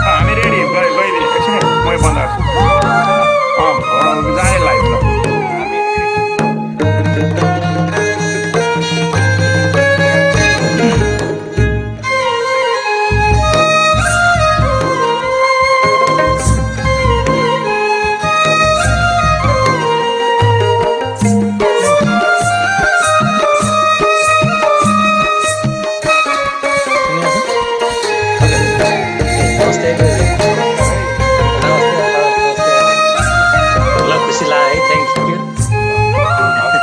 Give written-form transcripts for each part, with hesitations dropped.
हामी रेडी गइदिए एकछिन है म यो बन्द गर्छु जाने लाइभ ल नमस्ते नमस्कार है नमस्ते नमस्ते ल खुसी लाग्यो है थ्याङ्क यू हस् त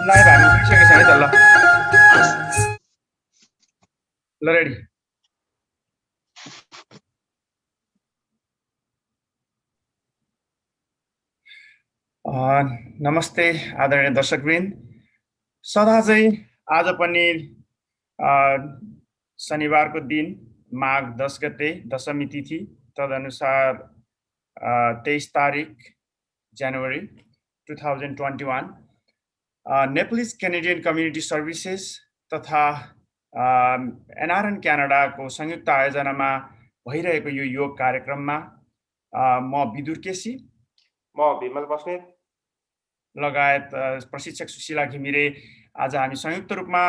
लाइभ हामी गइसकेको छ है त ल रेडी नमस्ते आदरणीय दर्शकवृन्द सदा चाहिँ आज पनि शनिबारको दिन माघ 10 गते दशमी तिथि तदनुसार 23 तारिक जनवरी 2021 नेपालिज क्यानेडियन कम्युनिटी सर्भिसेस तथा एनआरएन क्यानाडाको संयुक्त आयोजनामा भइरहेको यो योग कार्यक्रममा म विदुर केसी म विमल बस्नेत लगायत प्रशिक्षक सुशीला घिमिरे आज हामी संयुक्त रूपमा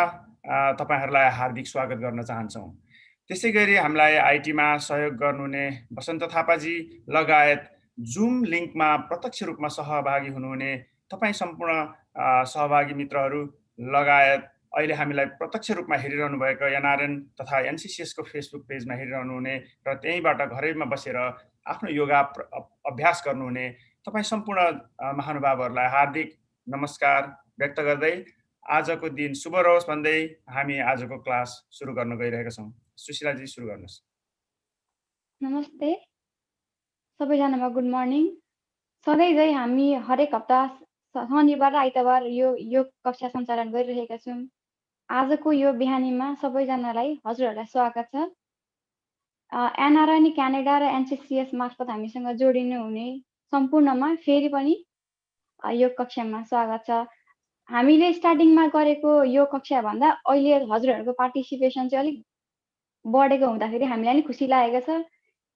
तपाईहरुलाई हार्दिक स्वागत गर्न चाहन्छौँ। त्यसै गरी हामीलाई आईटीमा सहयोग गर्नुहुने बसन्त थापाजी लगायत जुम लिंकमा प्रत्यक्ष रूपमा सहभागी हुनुहुने तपाई सम्पूर्ण सहभागी मित्रहरू लगायत अहिले हामीलाई प्रत्यक्ष रूपमा हेरिरहनु भएको एनआरएन तथा एनसीसीएस को फेसबुक पेजमा हेरिरहनु हुने र त्यहीबाट घरैमा बसेर आफ्नो योगा अभ्यास गर्नुहुने तपाई सम्पूर्ण महानुभावहरूलाई हार्दिक नमस्कार व्यक्त गर्दै आजको दिन शुभ रहोस् भन्दै हामी आजको क्लास सुरु गर्न गइरहेका छौं। सुशीला जी सुरु गर्नुस्। नमस्ते सबैजनामा गुड मर्निङ। सधैँ झै हामी हरेक हप्ता शनिबार र आइतबार यो योग कक्षा सञ्चालन गरिरहेका छौँ। आजको यो बिहानीमा सबैजनालाई हजुरहरूलाई स्वागत छ। एनआरएन क्यानाडा र एनसीसीएस मार्फत हामीसँग जोडिनु हुने सम्पूर्णमा फेरि पनि यो कक्षामा स्वागत छ। हामीले स्टार्टिङमा गरेको यो कक्षा भन्दा अहिले हजुरहरूको पार्टिसिपेसन चाहिँ अलिक बढेको हुँदाखेरि हामीलाई नि खुसी लागेको छ।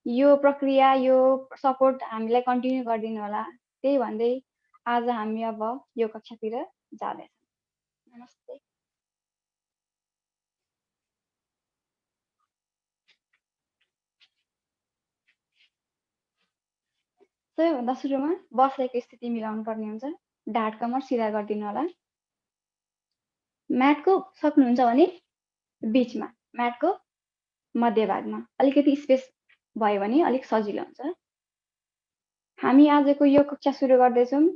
यो प्रक्रिया यो सपोर्ट हामीलाई कन्टिन्यू गरिदिनु होला। त्यही भन्दै आज हामी अब यो कक्षातिर जाँदैछौँ। नमस्ते। सबैभन्दा सुरुमा बसेको स्थिति मिलाउनु पर्ने हुन्छ। ढाड कमर सिधा गरिदिनु होला। म्याटको सक्नुहुन्छ भने बीचमा, म्याटको मध्यभागमा अलिकति स्पेस भयो भने अलिक सजिलो हुन्छ। हामी आजको यो कक्षा सुरु गर्दैछौँ।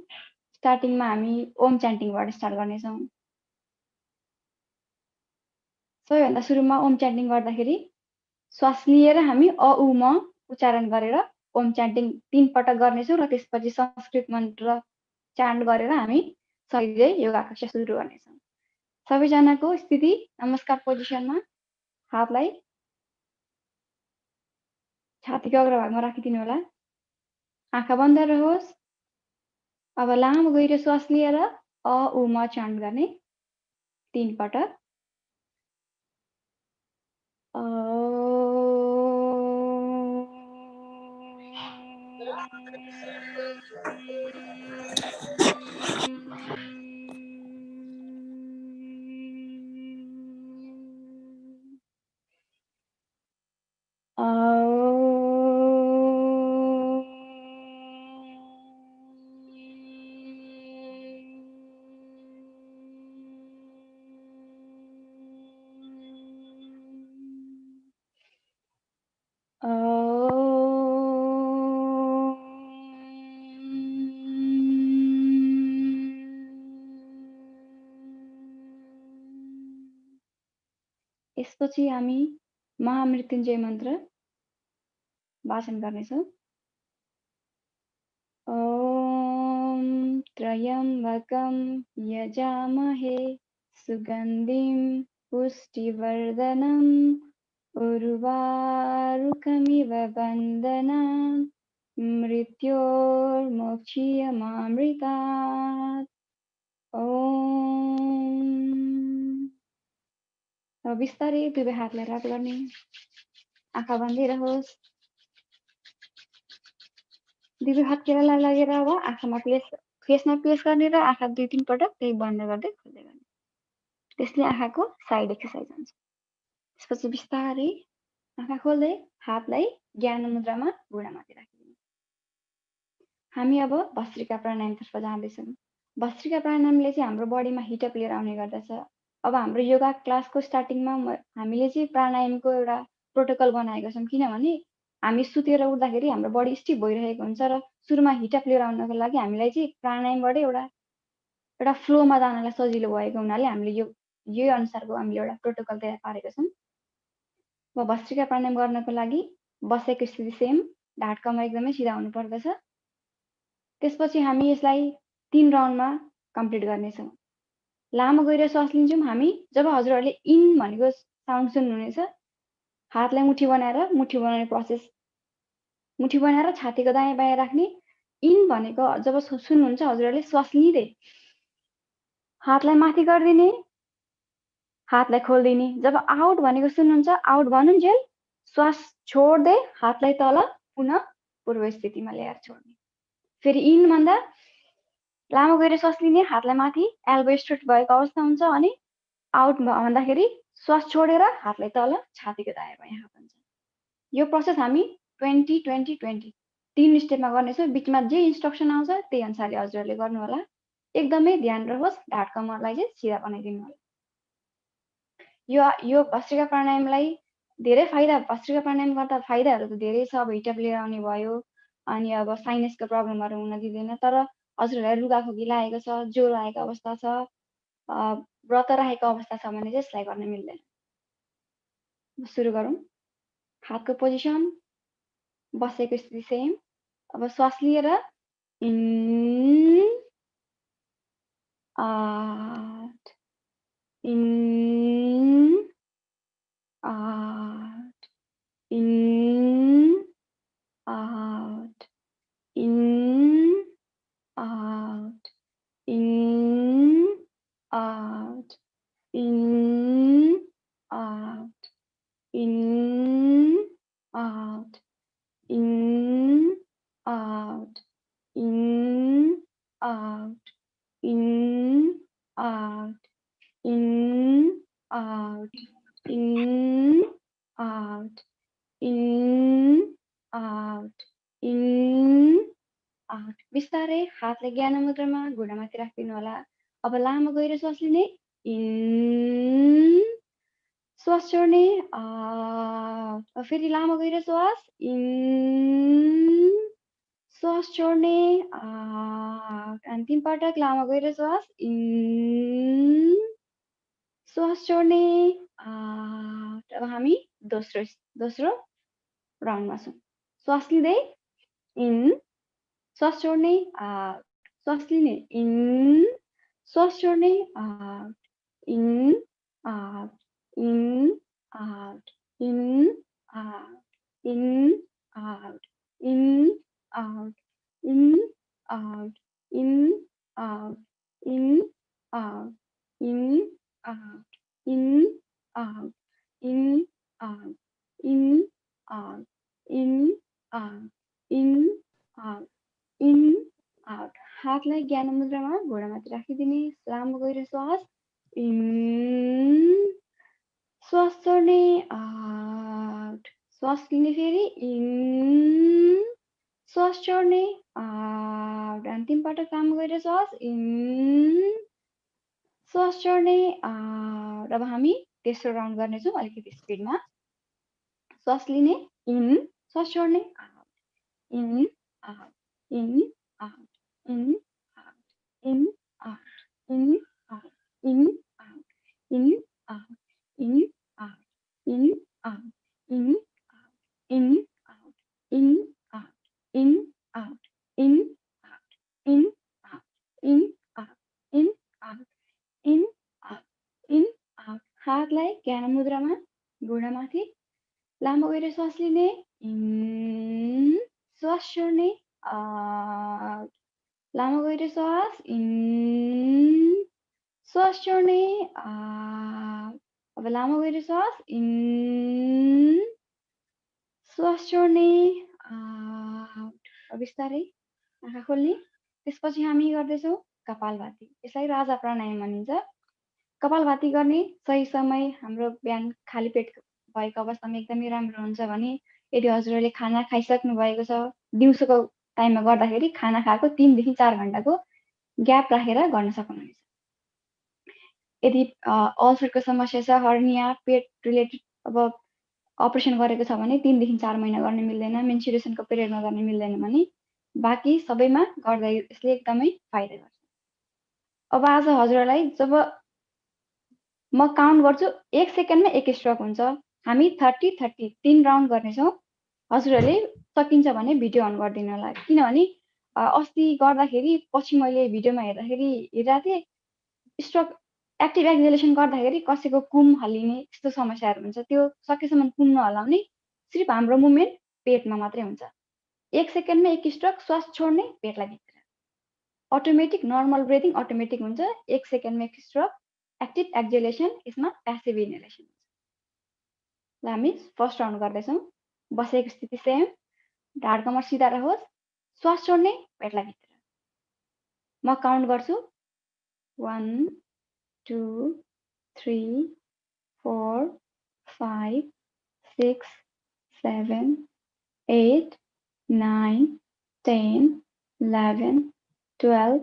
स्टार्टिङमा हामी ओम च्यान्टिङबाट स्टार्ट गर्नेछौँ। सबैभन्दा सुरुमा ओम च्यान्टिङ गर्दाखेरि श्वास लिएर हामी अ उ म उच्चारण गरेर ओम च्यान्टिङ 3 पटक गर्नेछौँ र त्यसपछि संस्कृत मन्त्र च्यान्ट गरेर हामी सहिजै योगा कक्षा सुरु गर्नेछौँ। सबैजनाको स्थिति नमस्कार पोजिसनमा हातलाई छातीको अग्रभागमा राखिदिनु होला। आँखा बन्द रहोस्। अब लामो गहिरो श्वास लिएर अ उ म च्यान्ट गर्ने 3 पटक। यसपछि हामी महामृत्युञ्जय मन्त्र वाचन गर्नेछौँ। ॐ त्र्यम्बकं यजामहे सुगन्धिं पुष्टिवर्धनम् उर्वारुकमिव बन्धनान् मृत्योर्मुक्षीयमामृतात्। अब बिस्तारै दुवै हातलाई रात गर्ने। आँखा बन्दै रहोस्। दुई हात केरालाई लगेर अब आँखामा फेसमा प्लेस गर्ने र आँखा 2-3 पटक त्यही बन्द गर्दै खोल्दै गर्ने। त्यसले आँखाको साइड एक्सर्साइज हुन्छ। त्यसपछि बिस्तारै आँखा खोल्दै हातलाई ज्ञान मुद्रामा घुँडामाथि राखिदिनु। हामी अब भस्त्रिका प्राणायामतर्फ जाँदैछौँ। भस्त्रिका प्राणायामले चाहिँ हाम्रो बडीमा हिटअप लिएर आउने गर्दछ। अब हाम्रो योगा क्लासको स्टार्टिङमा हामीले चाहिँ प्राणायामको एउटा प्रोटोकल बनाएका छौँ, किनभने हामी सुतेर उठ्दाखेरि हाम्रो बडी स्टिफ भइरहेको हुन्छ र सुरुमा हिटअप लिएर आउनको लागि हामीलाई चाहिँ प्राणायामबाट एउटा फ्लोमा जानलाई सजिलो भएको हुनाले हामीले यही अनुसारको हामीले एउटा प्रोटोकल तयार पारेका छौँ। अब भस्त्रिका प्राणायाम गर्नको लागि बसेको स्थिति सेम, ढाड कमर एकदमै सिधा हुनुपर्दछ। त्यसपछि हामी यसलाई 3 राउन्डमा कम्प्लिट गर्नेछौँ। लामो गहिरो श्वास लिन्छौँ हामी। जब हजुरहरूले इन भनेको साउन्ड सुन्नुहुनेछ, हातलाई मुठी बनाउने प्रोसेस, मुठी बनाएर छातीको दायाँ बायाँ राख्ने। इन भनेको जब सुन्नुहुन्छ हजुरहरूले श्वास लिँदै हातलाई माथि गरिदिने, हातलाई खोल्दिने। जब आउट भनेको सुन्नुहुन्छ, आउट भन्नुन्जेल श्वास छोड्दै हातलाई तल पुनः पूर्व स्थितिमा ल्याएर छोड्ने। फेरि इन भन्दा लामो गहिरो श्वास लिने, हातलाई माथि एल्बो स्ट्रेट भएको अवस्था हुन्छ, अनि आउट भन्दाखेरि श्वास छोडेर हातलाई तल छातीको दायाँ बायाँ हात हुन्छ। यो प्रोसेस हामी 20-20-20 3 स्टेपमा गर्नेछौँ। बिचमा जे इन्स्ट्रक्सन आउँछ त्यही अनुसारले हजुरहरूले गर्नु होला। एकदमै ध्यान रहोस्, ढाड कमरलाई चाहिँ सिधा बनाइदिनु होला। यो भस्त्रिका प्राणायामलाई धेरै फाइदा, भस्त्रिका प्राणायाम गर्दा फाइदाहरू त धेरै छ। अब हिटअप लिएर आउने भयो, अनि अब साइनसको प्रब्लमहरू हुन दिँदैन। तर हजुरहरूलाई रुगाखोकी लागेको छ, ज्वरो आएको अवस्था छ, व्रत राखेको अवस्था छ भने चाहिँ यसलाई गर्न मिल्दैन। सुरु गरौँ। हातको पोजिसन, बसेको स्थिति सेम। अब श्वास लिएर in, out, in, out, in, out, in, out, in, out, in, out, in, out, in, out, in, out, in, out, in, out, in, out, in, out, in, out. बिस्तारै हातलाई ज्ञान मुद्रामा घुँडामाथि राखिदिनु होला। अब लामो गहिरो श्वास लिने, इन, श्वास छोड्ने, आउट। फेरि लामो गहिरो श्वास, इन, श्वास छोड्ने, आउट। अनि 3 पटक लामो गहिरो श्वास, इन, श्वास छोड्ने, आउट। अब हामी दोस्रो राउन्डमा छौँ। श्वास लिँदै इन, श्वास छोड्ने, आउट, श्वास लिने, इन, श्वास छोड्ने, out, in, out, in, out, in, out, in, out, in, out, in, out, in, out, in, out, in, out, in, out, in, out, in, out, in, out, in, out, in, out. हातलाई ज्ञान मुद्रामा घुँडामाथि राखिदिने। लामो गहिरो श्वास, in, श्वास छोड्ने, out, श्वास लिने, फेरि इन, श्वास छोड्ने, आउट। अनि 3 पटक लामो गहिरो श्वास, इन, श्वास छोड्ने, आउट। अब हामी तेस्रो राउन्ड गर्नेछौँ अलिकति स्पिडमा। श्वास लिने, इन, श्वास छोड्ने, out, in, out, in, out, in, out, in, out, in, out, in, out, in, out, in, out, in, out, in, out, in, out, in, out, in, out, in, out, in, out, in, out, in, out, in, out, in, out. हातलाई ज्ञान मुद्रामा घुँडामाथि लामो गहिरो श्वास लिने, in, श्वास छोड्ने, out, लामो गहिरो श्वास, इन, श्वास छोड्ने, आउट। अब लामो गहिरो श्वास, इन, श्वास छोड्ने बिस्तारै आँखा खोल्ने। त्यसपछि हामी गर्दैछौँ कपालभाती। यसलाई राजा प्राणायाम भनिन्छ। कपालभाती गर्ने सही समय हाम्रो बिहान खाली पेट भएको अवस्थामा एकदमै राम्रो हुन्छ भने यदि हजुरहरूले खाना खाइसक्नु भएको छ दिउँसोको टाइममा गर्दाखेरि खाना खाएको 3 देखि 4 घण्टाको ग्याप राखेर गर्न सक्नुहुनेछ। यदि अल्सरको समस्या छ, हर्निया, पेट रिलेटेड अब अपरेसन गरेको छ भने 3 देखि 4 महिना गर्न मिल्दैन, मेन्स्ट्रुएसनको पिरियडमा गर्न मिल्दैन भने बाँकी सबैमा गर्दा यसले एकदमै फाइदा गर्छ। अब आज हजुरहरूलाई जब म काउन्ट गर्छु 1 सेकेन्डमा 1 स्ट्रोक हुन्छ। हामी 30-30 3 राउन्ड गर्नेछौँ। हजुरहरूले सकिन्छ भने भिडियो अन गरिदिनु होला, किनभने अस्ति गर्दाखेरि पछि मैले भिडियोमा हेरिरहेको थिएँ स्ट्रोक एक्टिभ एक्जिलेसन गर्दाखेरि कसैको कुम हल्लिने त्यस्तो समस्याहरू हुन्छ। त्यो सकेसम्म कुम नहल्लाउने, सिर्फ हाम्रो मुभमेन्ट पेटमा मात्रै हुन्छ। 1 सेकेन्डमा 1 स्ट्रोक, श्वास छोड्ने पेटलाई भित्र, अटोमेटिक नर्मल ब्रिथिङ अटोमेटिक हुन्छ। 1 सेकेन्डमा 1 स्ट्रोक, एक्टिभ एक्जिलेसन, यसमा प्यासिभ इनहेलेसन हुन्छ। ल हामी फर्स्ट राउन्ड गर्दैछौँ। बसेको स्थिति सेम, ढाड कमर सिधा रहोस्, श्वास छोड्ने पेटलाई भित्र। म काउन्ट गर्छु 1 2 3 4 5 6 7 8 9 10 11 12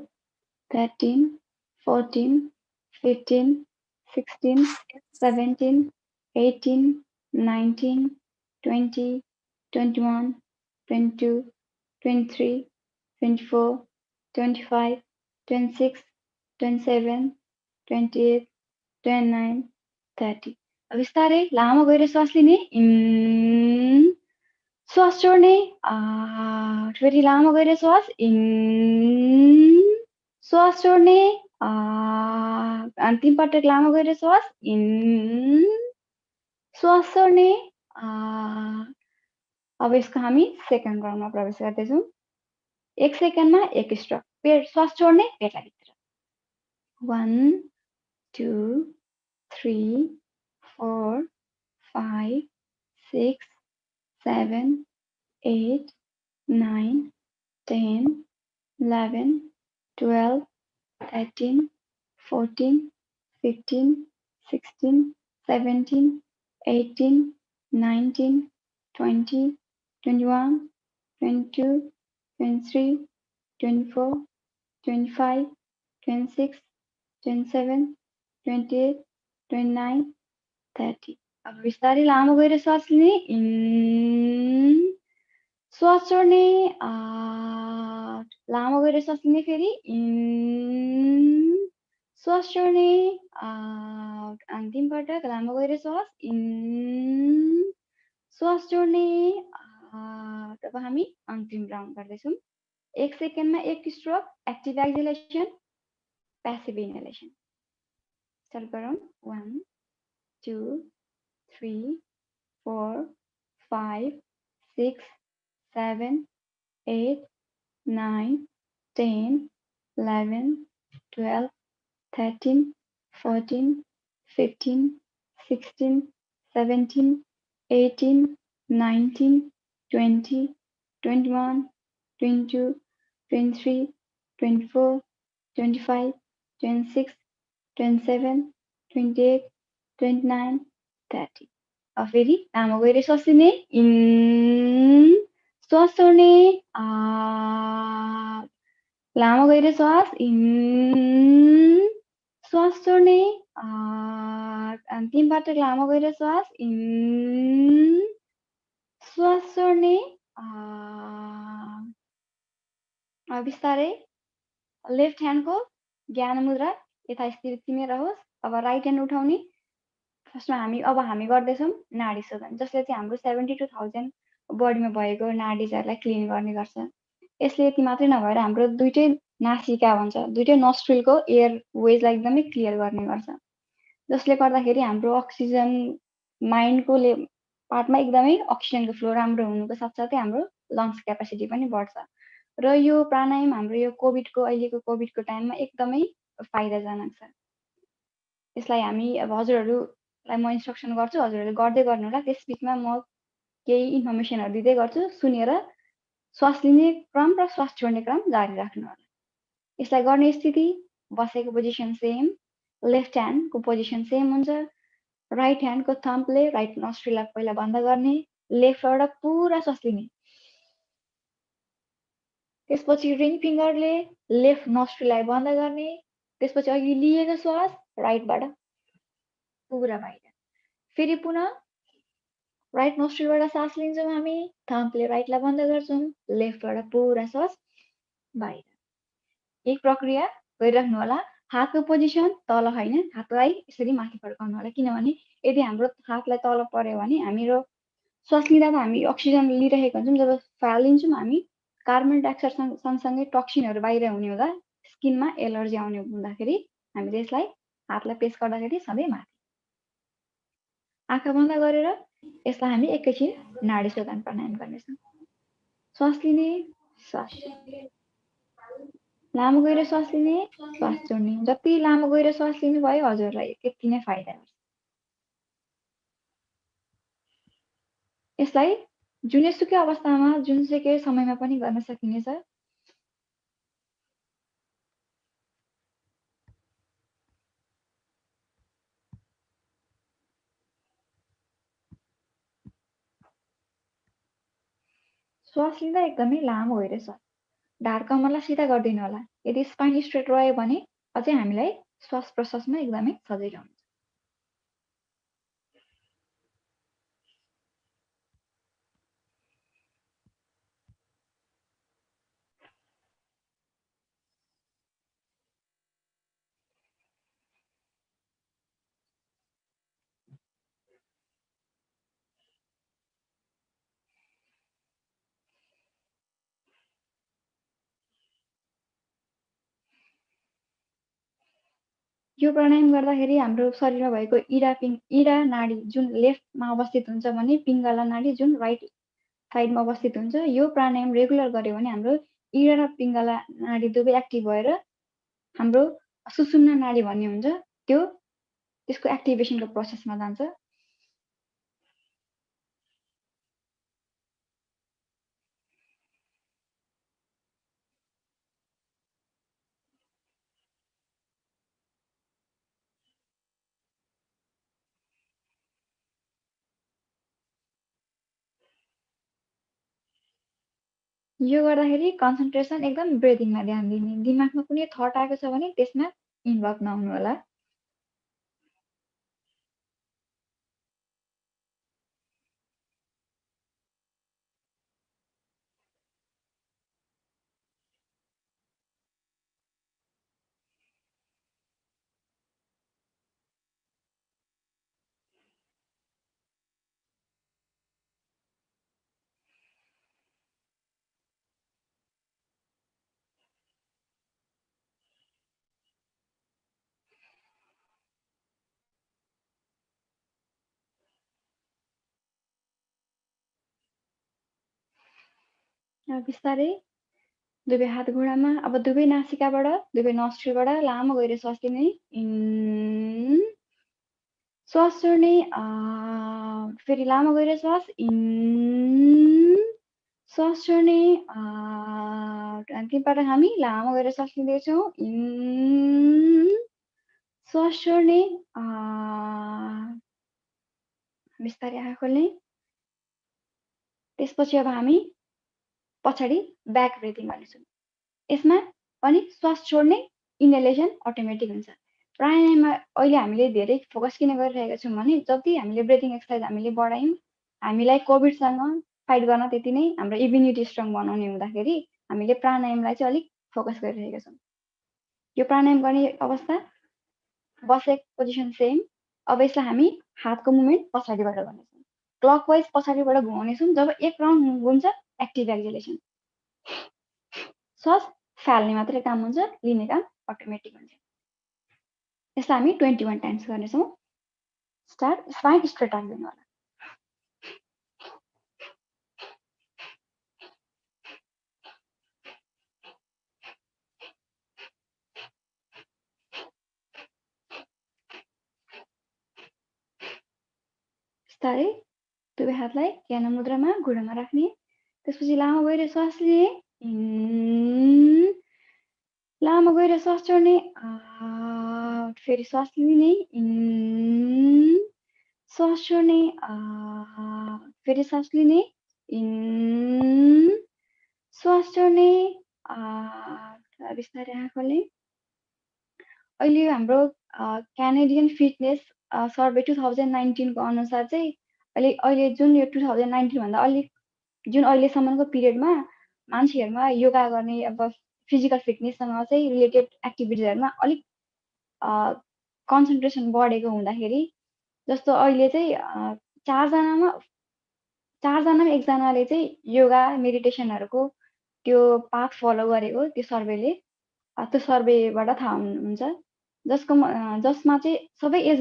13 14 15 16 17 18 19 20 21 22 23 24 25 26 27 28 29 30। अब बिस्तारै लामो गएर श्वास लिने, इन, श्वास छोड्ने, फेरि लामो गएर श्वास, इन, श्वास छोड्ने, अन्तिम पटक लामो गएर श्वास, इन, श्वास छोड्ने। अब यसको हामी सेकेन्ड राउन्डमा प्रवेश गर्दैछौँ। 1 सेकेन्डमा 1 स्ट्रोक, पेट श्वास छोड्ने पेटलाई भित्र। 1 2 3 4 5 6 7 8 9 10 11 12 13 14 15 16 17 18 19 20 21 22 23 24 25 26 27 28 29 30। अब बिस्तारै लामो गएर श्वास लिने, इन, श्वास छोड्ने, लामो गएर श्वास लिने, फेरि इन, श्वास छोड्ने, अन्तिम पटक लामो गएर श्वास, इन, श्वास छोड्ने। तब हामी अन्तिम राउन्ड गर्दैछौँ। 1 सेकेन्डमा 1 स्ट्रोक, एक्टिभ एक्जिलेसन, प्यासिभ इनहेलेसन। स्टार्ट गरौँ। 1 2 3 4 5 6 7 8 9 10 11 12 13 14 15 16 17 18 19 20 21 22 23 24 25 26 27 28 29 30। अब फेरि लामो गएर श्वास लिने, इन, श्वास छोड्ने, लामो गएर श्वास, इन, श्वास छोड्ने, अन्तिम पटक लामो गएर श्वास, इन, श्वास छोड्ने। बिस्तारै लेफ्ट ह्यान्डको ज्ञान मुद्रा यथास्थितिमै रहोस्। अब राइट ह्यान्ड उठाउने। फर्स्टमा हामी गर्दैछौँ नाडी शोधन, जसले चाहिँ हाम्रो 72,000 बडीमा भएको नाडीजहरूलाई क्लिन गर्ने गर्छ। यसले यति मात्रै नभएर हाम्रो दुइटै नासिका भन्छ, दुइटै नस्ट्रिलको एयर वेजलाई एकदमै क्लियर गर्ने गर्छ, जसले गर्दाखेरि हाम्रो अक्सिजन माइन्डको पार्टमा एकदमै अक्सिजनको फ्लो राम्रो हुनुको साथसाथै हाम्रो लङ्स क्यापासिटी पनि बढ्छ। र यो प्राणायाम हाम्रो यो अहिलेको कोभिडको टाइममा एकदमै फाइदाजनक छ। यसलाई हामी अब हजुरहरूलाई म इन्स्ट्रक्सन गर्छु, हजुरहरूले गर्दै गर्नु होला। त्यस बिचमा म केही इन्फर्मेसनहरू दिँदै गर्छु, सुनेर श्वास लिने क्रम र श्वास छोड्ने क्रम जारी राख्नु होला। यसलाई गर्ने स्थिति बसेको पोजिसन सेम, लेफ्ट ह्यान्डको पोजिसन सेम हुन्छ, राइट ह्यान्डको थम्पले राइट नस्ट्रिललाई पहिला बन्द गर्ने, लेफ्टबाट पुरा श्वास लिने, त्यसपछि रिङ फिङ्गरले लेफ्ट नस्ट्रिललाई बन्द गर्ने, त्यसपछि अघि लिएको श्वास राइटबाट पुरा बाहिर, फेरि पुनः राइट नोस्ट्रिलबाट सास लिन्छौँ हामी, थम्पले राइटलाई बन्द गर्छौँ, लेफ्टबाट पुरा श्वास बाहिर। यही प्रक्रिया गरिराख्नु होला। हातको पोजिसन तल होइन, हातलाई यसरी माथि फर्काउनु होला, किनभने यदि हाम्रो हातलाई तल पर्यो भने हाम्रो श्वास लिँदा त हामी अक्सिजन लिइरहेको हुन्छौँ, जब फालिन्छौँ हामी कार्बन डाइअक्साइड सँगसँगै टक्सिनहरू बाहिर हुने हुँदा स्किनमा एलर्जी आउने हुँदाखेरि हामीले यसलाई हातलाई प्रेस गर्दाखेरि सधैँ माथि। आँखा बन्द गरेर यसलाई हामी एकैछिन नाडी शोधन प्राणायाम गर्नेछौँ। श्वास लिने, श्वास लामो गएर श्वास लिने, श्वास छोड्ने। जति लामो गएर श्वास लिनु भयो हजुरलाई त्यति नै फाइदा हुन्छ। यसलाई जुनसुकै अवस्थामा जुनसुकै समयमा पनि गर्न सकिनेछ। श्वास लिँदा एकदमै लामो गएर श्वास, ढाड कम्मरलाई सिधा गरिदिनु होला। यदि स्पाइन स्ट्रेट रह्यो भने अझै हामीलाई श्वास प्रश्वासमा एकदमै सजिलो हुन्छ। यो प्राणायाम गर्दाखेरि हाम्रो शरीरमा भएको इडा नाडी जुन लेफ्टमा अवस्थित हुन्छ भने पिङ्गला नाडी जुन राइट साइडमा अवस्थित हुन्छ। यो प्राणायाम रेगुलर गर्यो भने हाम्रो इडा र पिङ्गला नाडी दुवै एक्टिभ भएर हाम्रो सुषुम्ना नाडी भन्ने हुन्छ त्यसको एक्टिभेसनको प्रोसेसमा जान्छ। यो गर्दाखेरि कन्सन्ट्रेसन एकदम ब्रेदिङमा ध्यान दिने, दिमागमा कुनै थट आएको छ भने त्यसमा इन्भल्भ नहुनु होला। बिस्तारै दुवै हात घुँडामा, अब दुवै नासिकाबाट दुवै नस्ट्रिलबाट लामो गएर श्वास लिने, इन, श्वास छोड्ने, फेरि लामो गएर श्वास, इन, श्वास छोड्ने, अन्तिमपटक हामी लामो गएर श्वास लिँदैछौँ, इन, श्वास छोड्ने, बिस्तारै आँखा खोल्ने। त्यसपछि अब हामी पछाडि ब्याक ब्रिदिङ गर्नेछौँ। यसमा पनि श्वास छोड्ने, इनहेलेसन अटोमेटिक हुन्छ। प्राणायाममा अहिले हामीले धेरै फोकस किन गरिरहेका छौँ भने जति हामीले ब्रिदिङ एक्सर्साइज हामीले बढायौँ, हामीलाई कोभिडसँग फाइट गर्न त्यति नै हाम्रो इम्युनिटी स्ट्रङ बनाउने हुँदाखेरि हामीले प्राणायामलाई चाहिँ अलिक फोकस गरिरहेका छौँ। यो प्राणायाम गर्ने अवस्था बसेको पोजिसन सेम। अब यसलाई हामी हातको मुभमेन्ट पछाडिबाट गर्नेछौँ, क्लकवाइज पछाडिबाट घुमाउनेछौँ। जब एक राउन्ड घुम्छ एक्टिभ एक्जिलेसन, श्वास फाल्ने मात्रै काम हुन्छ, लिने काम अटोमेटिक हुन्छ। यसलाई हामी 21 टाइम्स गर्नेछौँ। स्टार्ट, स्पाइन स्ट्रेट राखिदिनु होला। बिस्तारै दुवै हातलाई ज्ञान मुद्रामा घुँडामा राख्ने। त्यसपछि लामो गहिरो श्वास लिने, लामो गहिरो श्वास छोड्ने, फेरि श्वास लिने, श्वास छोड्ने, फेरि श्वास लिने, श्वास छोड्ने, बिस्तारै आँखा खोल्ने। अहिले हाम्रो क्यानेडियन फिटनेस सर्वे 2019 को अनुसार चाहिँ अहिले जुन यो 2019 भन्दा अलिक जुन अहिलेसम्मको पिरियडमा मान्छेहरूमा योगा गर्ने अब फिजिकल फिटनेससँग चाहिँ रिलेटेड एक्टिभिटिजहरूमा अलिक कन्सन्ट्रेसन बढेको हुँदाखेरि जस्तो अहिले चाहिँ चारजनामा एकजनाले चाहिँ योगा मेडिटेसनहरूको त्यो पाथ फलो गरेको त्यो सर्वेबाट थाहा हुन्छ। जसमा चाहिँ सबै एज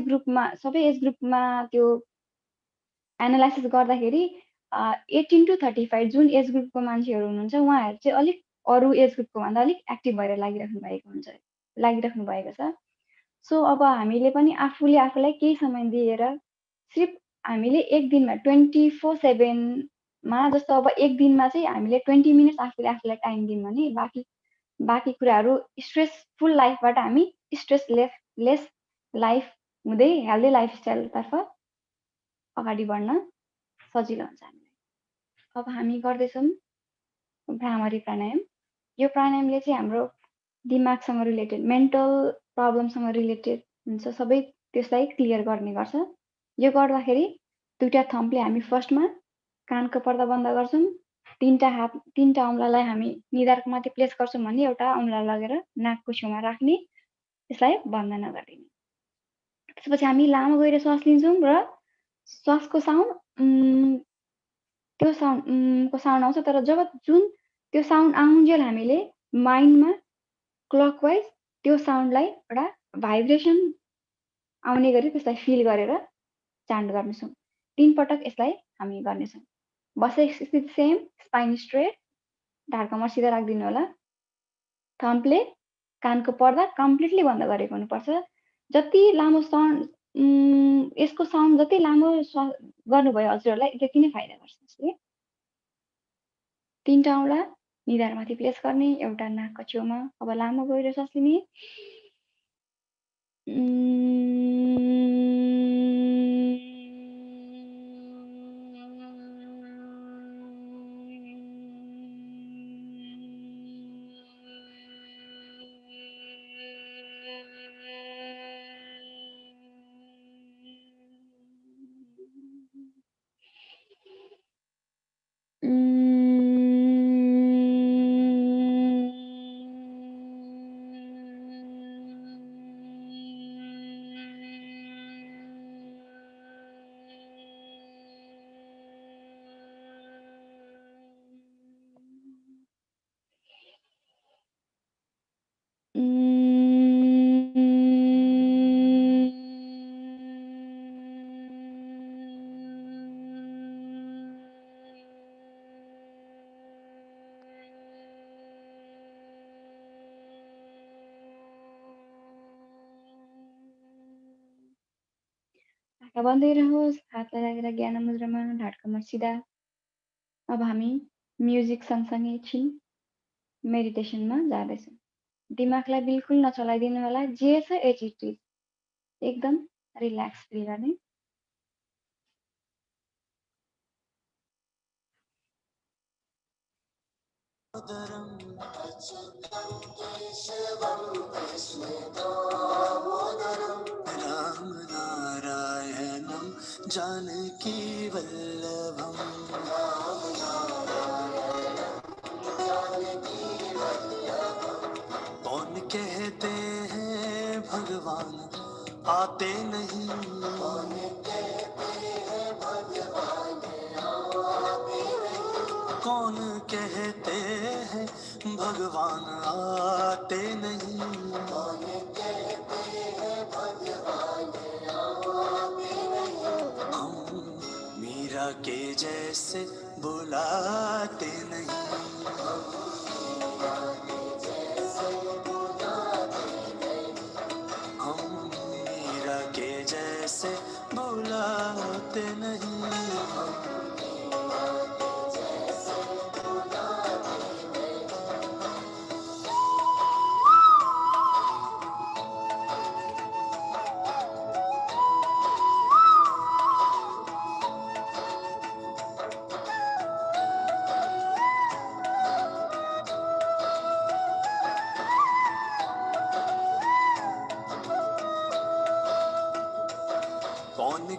ग्रुपमा त्यो एनालाइसिस गर्दाखेरि 18 to 35 जुन एज ग्रुपको मान्छेहरू हुनुहुन्छ उहाँहरू चाहिँ अलिक अरू एज ग्रुपको भन्दा अलिक एक्टिभ भएर लागिराख्नु भएको छ। सो अब हामीले पनि आफूलाई केही समय दिएर सिर्फ हामीले एक दिनमा 24/7 जस्तो अब एक दिनमा चाहिँ हामीले 20 मिनट आफूलाई टाइम दियौँ भने बाँकी कुराहरू स्ट्रेसफुल लाइफबाट हामी स्ट्रेसलेस लाइफ हुँदै हेल्दी लाइफस्टाइलतर्फ अगाडि बढ्न सजिलो हुन्छ हामीलाई। अब हामी गर्दैछौँ भ्रामरी प्राणायाम। यो प्राणायामले चाहिँ हाम्रो दिमागसँग रिलेटेड मेन्टल प्रब्लमसँग रिलेटेड हुन्छ सबै त्यसलाई क्लियर गर्ने गर्छ। यो गर्दाखेरि दुईटा थम्पले हामी फर्स्टमा कानको पर्दा बन्द गर्छौँ, तीनटा औँलालाई हामी निधारको माथि प्लेस गर्छौँ भने एउटा औँला लगेर नाकको छेउमा राख्ने, यसलाई बन्द नगरिदिने। त्यसपछि हामी लामो गहिरो श्वास लिन्छौँ र श्वासको साउन्ड त्यो साउन्डको साउन्ड आउँछ, तर जब त्यो साउन्ड आउन्जेल हामीले माइन्डमा क्लकवाइज त्यो साउन्डलाई एउटा भाइब्रेसन आउने गरी त्यसलाई फिल गरेर चान्ट गर्नेछौँ। 3 पटक यसलाई हामी गर्नेछौँ। बसेको स्थिति सेम, स्पाइन स्ट्रेट, ढाड कमर सिधा राखिदिनु होला। थम्पले कानको पर्दा कम्प्लिटली बन्द गरेको हुनुपर्छ। जति लामो साउन्ड यसको साउन्ड जति लामो गर्नुभयो हजुरहरूलाई त्यति नै फाइदा गर्छ यसले। 3टा औँला निधारमाथि प्लेस गर्ने, एउटा नाकको छेउमा। अब लामो गहिरो श्वास लिने, आँखा बन्दै रहोस्, हातलाई राखेर ज्ञान मुद्रामा, ढाड कमर सिधा। अब हामी म्युजिक सँगसँगै एकछिन मेडिटेसनमा जाँदैछौँ। दिमागलाई बिल्कुल नचलाइदिनु होला, जे छ एज इट इज एकदम रिल्याक्स फिल गर्ने। राम नारायणं जानकी वल्लभम कौन कहते हैं भगवान आते नहीं, कौन कहते हैं भगवान आते नहीं, हम मीरा के जैसे बुलाते नहीं, हम मीरा के जैसे बुलाते नहीं।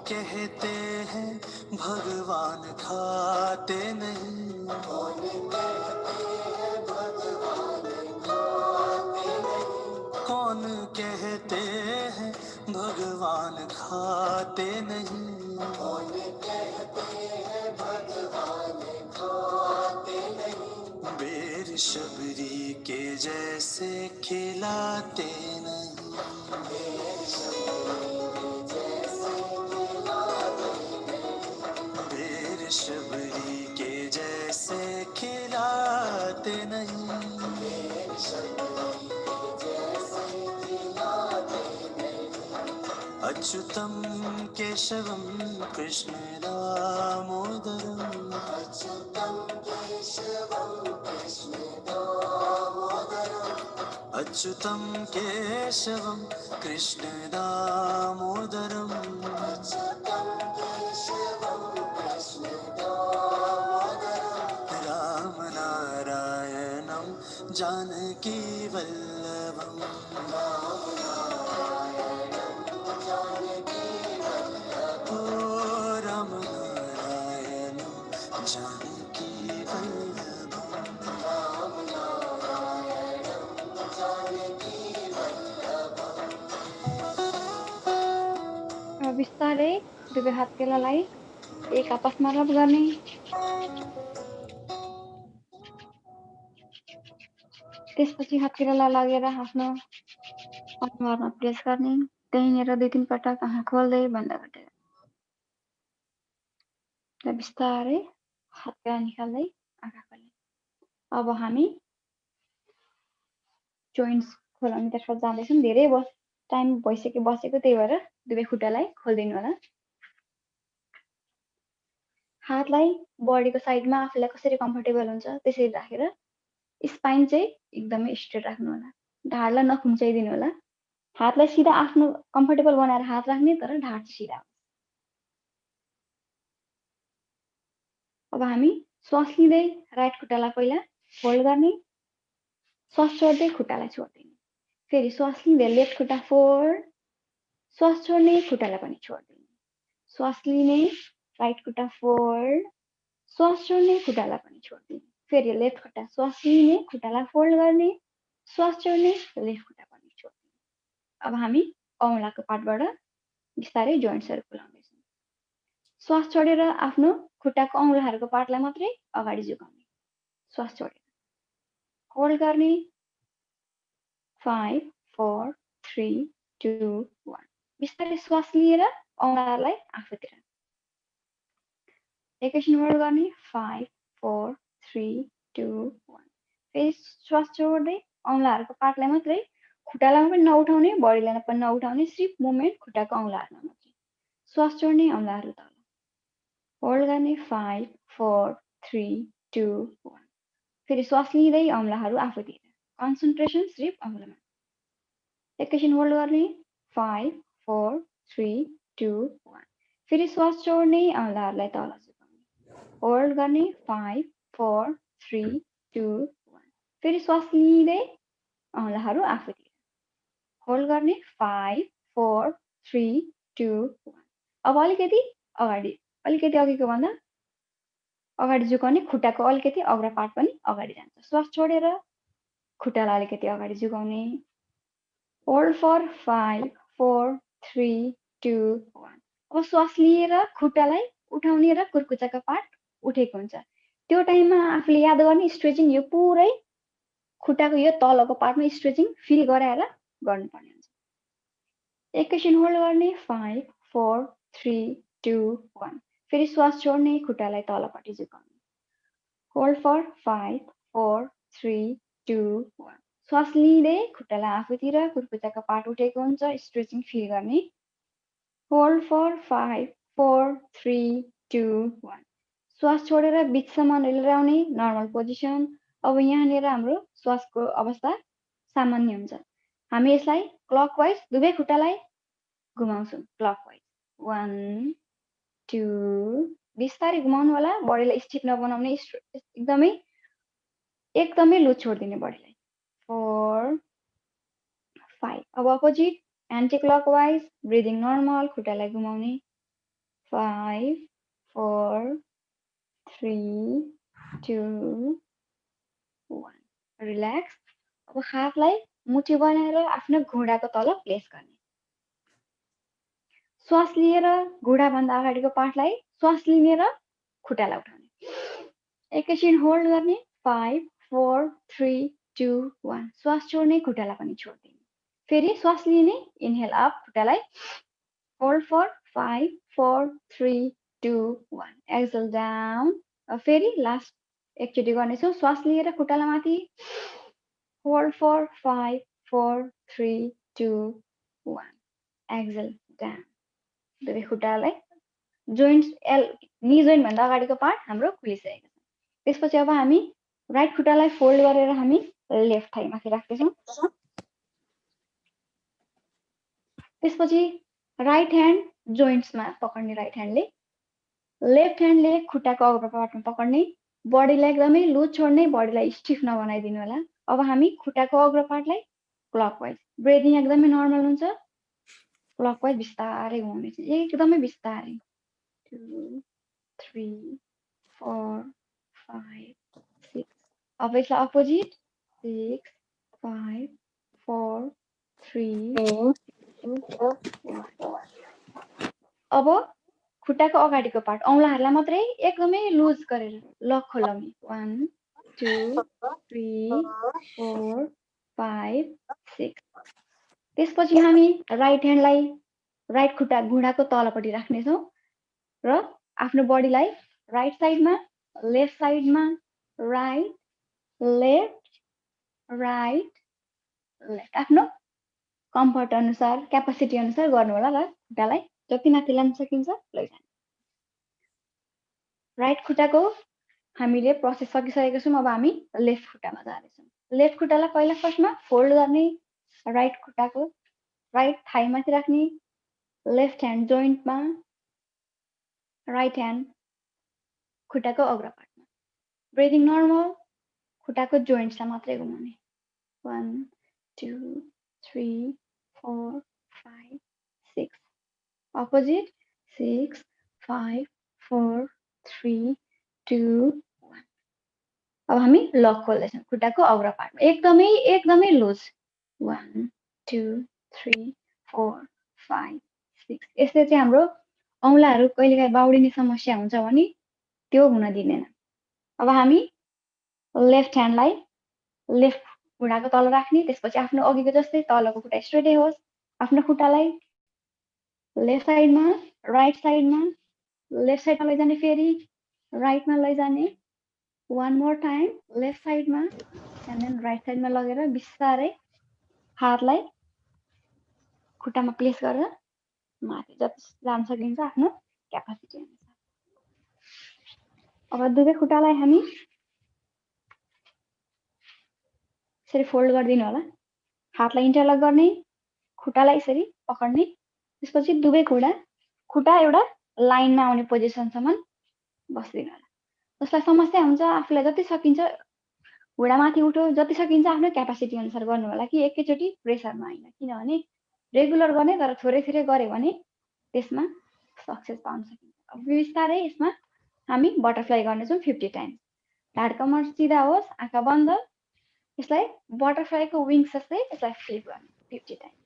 कहते हैं भगवान खाते नहीं, कौन कहते हैं भगवान खाते नहीं, कौन कहते हैं भगवान खाते नहीं, कौन कहते हैं भगवान खाते नहीं, बेर शबरी के जैसे खिलाते नहीं, बेर शबरी के जैसे खिलाते नहीं, बेर शबरी के जैसे खिलाते नहीं, बेर शबरी के जैसे खिलाते नहीं, अच्युतम केशवम कृष्ण दामोदरम, अच्युतम केशवम कृष्ण दामोदरम, अच्युतम केशवम कृष्ण दामोदरम, अच्युतम केशवम कृष्ण दामोदरम, राम नारायणम जानकी वल्लभम, राम नारायणम जानकी वल्लभम, ओ राम नारायणम जानकी वल्लभम, राम नारायणम जानकी वल्लभम। अब बिस्तारै दुवै हात केलालाई एक आपसमा रब गर्ने, त्यसपछि हात केलालाई लगेर आफ्नो अनुहारमा प्रेस गर्ने, त्यहीँनिर 2-3 पटक आँखा खोल्दै बन्द गरेर र बिस्तारै हात केला निकाल्दै आँखा खोल्ने। अब हामी जोइन्ट्स खोलाउनेतर्फ जाँदैछौँ। धेरै टाइम भइसक्यो बसेको, त्यही भएर दुवै खुट्टालाई खोलिदिनु होला। हातलाई बडीको साइडमा आफूलाई कसरी कम्फर्टेबल हुन्छ त्यसरी राखेर स्पाइन चाहिँ एकदमै स्ट्रेट राख्नु होला, ढाडलाई नखुम्चाइदिनु होला। हातलाई सिधा आफ्नो कम्फर्टेबल बनाएर हात राख्ने, तर ढाड चाहिँ सिधा होस्। अब हामी श्वास लिँदै राइट खुट्टालाई पहिला फोल्ड गर्ने, श्वास छोड्दै खुट्टालाई छोड्दिने, फेरि श्वास लिँदै लेफ्ट खुट्टा फोल्ड, श्वास छोड्ने खुट्टालाई पनि छोड्दिने, श्वास लिने राइट खुट्टा फोल्ड, श्वास छोड्ने खुट्टालाई पनि छोड्दिने, फेरि लेफ्ट खुट्टा श्वास लिने खुट्टालाई फोल्ड गर्ने, श्वास छोड्ने लेफ्ट खुट्टा पनि छोड्दिने। अब हामी औँलाको पार्टबाट बिस्तारै जोइन्ट्सहरू खुलाउँदैछौँ। श्वास छोडेर आफ्नो खुट्टाको औँलाहरूको पार्टलाई मात्रै अगाडि झुकाउने, श्वास छोडेर होल्ड गर्ने, 5 4 3 2 1, बिस्तारै श्वास लिएर औँलालाई आफूतिर एकैछिन होल्ड गर्ने, 5 4 3 2 1, फेरि श्वास छोड्दै औँलाहरूको पार्टलाई मात्रै, खुट्टालाई पनि नउठाउने, बडीलाई पनि नउठाउने, सिर्फ मुभमेन्ट खुट्टाको औँलाहरूमा मात्रै। श्वास छोड्ने, औँलाहरू तल होल्ड गर्ने, 5 4 3 2 1, फेरि श्वास लिँदै औँलाहरू आफूतिर, कन्सन्ट्रेसन सिर्फ औँलामा। एकैछिन होल्ड गर्ने, 5 4 3 2 1, फेरि श्वास छोड्ने, औँलाहरूलाई तल झुकाउने, होल्ड गर्ने, 5 4 3 2 1, फेरि श्वास लिँदै औँलाहरू आफूतिर, होल्ड गर्ने, 5 4 3 2 1। अब अलिकति अगाडि, अलिकति अघिको भन्दा अगाडि झुकाउने, खुट्टाको अलिकति अग्रा पार्ट पनि अगाडि जान्छ। श्वास छोडेर खुट्टालाई अलिकति अगाडि झुकाउने, होल्ड फर 5 4 3 2 1। अब श्वास लिएर खुट्टालाई उठाउने र कुर्कुच्चाको पार्ट उठेको हुन्छ, त्यो टाइममा आफूले याद गर्ने स्ट्रेचिङ, यो पुरै खुट्टाको यो तलको पार्टमा स्ट्रेचिङ फिल गराएर गर्नुपर्ने हुन्छ। एकैछिन होल्ड गर्ने, 5 4 3 2 1, फेरि श्वास छोड्ने, खुट्टालाई तलपट्टि झुकाउने, होल्ड फर 5 4 3 2 1, श्वास लिँदै खुट्टालाई आफूतिर, कुर्कुच्चाको पार्ट उठेको हुन्छ, स्ट्रेचिङ फिल गर्ने, होल्ड फर 5 4 3 2 1, श्वास छोडेर बिचसम्म ल्याउने, नर्मल पोजिसन। अब यहाँनिर हाम्रो श्वासको अवस्था सामान्य हुन्छ। हामी यसलाई क्लकवाइज दुवै खुट्टालाई घुमाउँछौँ, क्लकवाइज 1 2, बिस्तारै घुमाउनु होला, बडीलाई स्टिफ नबनाउने, एकदमै लुज छोडिदिने बडीलाई, 4 5। अब opposite anticlockwise, breathing normal, खुट्टालाई घुमाउने, 5 4 3 2 1 रिल्याक्स। अब हातलाई मुठी बनाएर आफ्नो घुँडाको तल प्लेस गर्ने। श्वास लिएर घुँडाभन्दा अगाडिको पार्टलाई श्वास लिने र खुट्टालाई उठाउने। एकैछिन होल्ड गर्ने। 5 4 3 2 1 श्वास छोड्ने, खुट्टालाई पनि छोड्दिने। फेरि श्वास लिने, इनहेल अप, खुट्टालाई होल्ड फर 5 4 3 2 1 एक्सहेल डाउन। फेरि लास्ट एकचोटि गर्नेछौँ। श्वास लिएर खुट्टालाई माथि, होल्ड फर 5 4 3 2 1 एक्सहेल डाउन। दुवै खुट्टालाई जोइन्ट्स नी जोइन्ट भन्दा अगाडिको पार्ट हाम्रो खुलिसकेको छ। त्यसपछि अब हामी राइट खुट्टालाई फोल्ड गरेर हामी लेफ्ट थाइ माथि राख्दैछौँ। त्यसपछि राइट ह्यान्ड जोइन्ट्समा पक्र्ने, राइट ह्यान्डले लेफ्ट ह्यान्डले खुट्टाको अग्लो पार्टमा पक्र्ने। बडीलाई एकदमै लुज छोड्ने, बडीलाई स्टिफ नबनाइदिनु होला। अब हामी खुट्टाको अग्लो पार्टलाई क्लकवाइज, ब्रेदिङ एकदमै नर्मल हुन्छ। क्लकवाइज बिस्तारै घुमाउने, एकदमै बिस्तारै। 2 3 4 5 6 अब यसलाई अपोजिट 6 5 4 3 अब खुट्टाको अगाडिको पार्ट औँलाहरूलाई मात्रै एकदमै लुज गरेर लक खोलाउने। 1 2 3 4 5 6 त्यसपछि हामी राइट ह्यान्डलाई राइट खुट्टा घुँडाको तलपट्टि राख्नेछौँ र आफ्नो बडीलाई राइट साइडमा, लेफ्ट साइडमा, राइट लेफ्ट राइट लेफ्ट आफ्नो कम्फर्ट अनुसार, क्यापासिटी अनुसार गर्नु होला र खुट्टालाई जति माथि लान सकिन्छ लैजाने। राइट खुट्टाको हामीले प्रोसेस सकिसकेका छौँ। अब हामी लेफ्ट खुट्टामा जाँदैछौँ। लेफ्ट खुट्टालाई पहिला फर्स्टमा फोल्ड गर्ने, राइट खुट्टाको राइट थाइ माथि राख्ने, लेफ्ट ह्यान्ड जोइन्टमा, राइट ह्यान्ड खुट्टाको अग्लो पार्टमा। ब्रेदिङ नर्मल, खुट्टाको जोइन्ट्सलाई मात्रै घुमाउने। 1 2 3 4 5 6 अपोजिट 6 5 4 3 2 1 अब हामी लक खोल्दैछौँ खुट्टाको अग्लो पार्टमा, एकदमै एकदमै लुज। 1 2 3 4 5 6 यसले चाहिँ हाम्रो औँलाहरू कहिलेकाहीँ बाउडिने समस्या हुन्छ भने त्यो हुन दिँदैन। अब हामी लेफ्ट ह्यान्डलाई लेफ्ट घुँडाको तल राख्ने, त्यसपछि आफ्नो अघिको जस्तै तलको खुट्टा स्ट्रेटै होस्। आफ्नो खुट्टालाई लेफ्ट साइडमा, राइट साइडमा, लेफ्ट साइडमा लैजाने, फेरि राइटमा लैजाने। 1 मोर टाइम लेफ्ट साइडमा एन्ड देन राइट साइडमा लगेर बिस्तारै हातलाई खुट्टामा प्लेस गरेर माथि जति जान सकिन्छ आफ्नो क्यापासिटी अनुसार। अब दुवै खुट्टालाई हामी यसरी फोल्ड गरिदिनु होला। हातलाई इन्टरलक गर्ने, खुट्टालाई यसरी पक्र्ने। त्यसपछि दुवै खुट्टा एउटा लाइनमा आउने पोजिसनसम्म बसिदिनु होला। जसलाई समस्या हुन्छ आफूलाई जति सकिन्छ घुँडा माथि उठो, जति सकिन्छ आफ्नो क्यापासिटी अनुसार गर्नु होला कि एकैचोटि प्रेसरमा होइन। किनभने रेगुलर गर्ने तर थोरै थोरै गऱ्यो भने त्यसमा सक्सेस पाउन सकिन्छ। अब बिस्तारै यसमा हामी बटरफ्लाई गर्नेछौँ 50 टाइम्स। ढाड कमर सिधा होस्, आँखा बन्द। यसलाई बटरफ्लाईको विङ्स जस्तै यसलाई फ्लिप गर्ने 50 टाइम्स।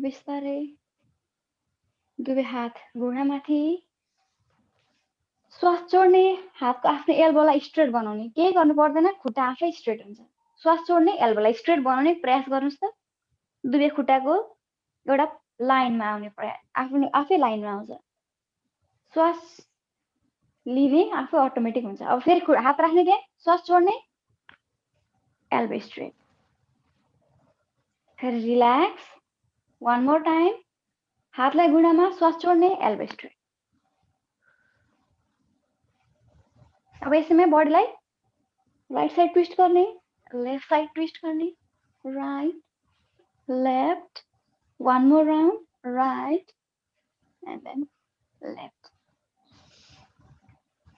बिस्तारै दुवै हात घुँडामाथि, श्वास छोड्ने, हातको आफ्नो एल्बोलाई स्ट्रेट बनाउने, केही गर्नु पर्दैन, खुट्टा आफै स्ट्रेट हुन्छ। श्वास छोड्ने, एल्बोलाई स्ट्रेट बनाउने प्रयास गर्नुहोस् त। दुवै खुट्टाको एउटा लाइनमा आउने प्रयास, आफै लाइनमा आउँछ। श्वास लिने आफै अटोमेटिक हुन्छ। अब फेरि हात राख्ने, त्यहाँ श्वास छोड्ने, एल्बो स्ट्रेट, फेरि रिल्याक्स। 1 मोर टाइम हातलाई घुँडामा, श्वास छोड्ने, एल्बो स्ट्रेट। अब यसैमा बडीलाई राइट साइड ट्विस्ट गर्ने, लेफ्ट साइड ट्विस्ट गर्ने, right left, one more round, right and then left.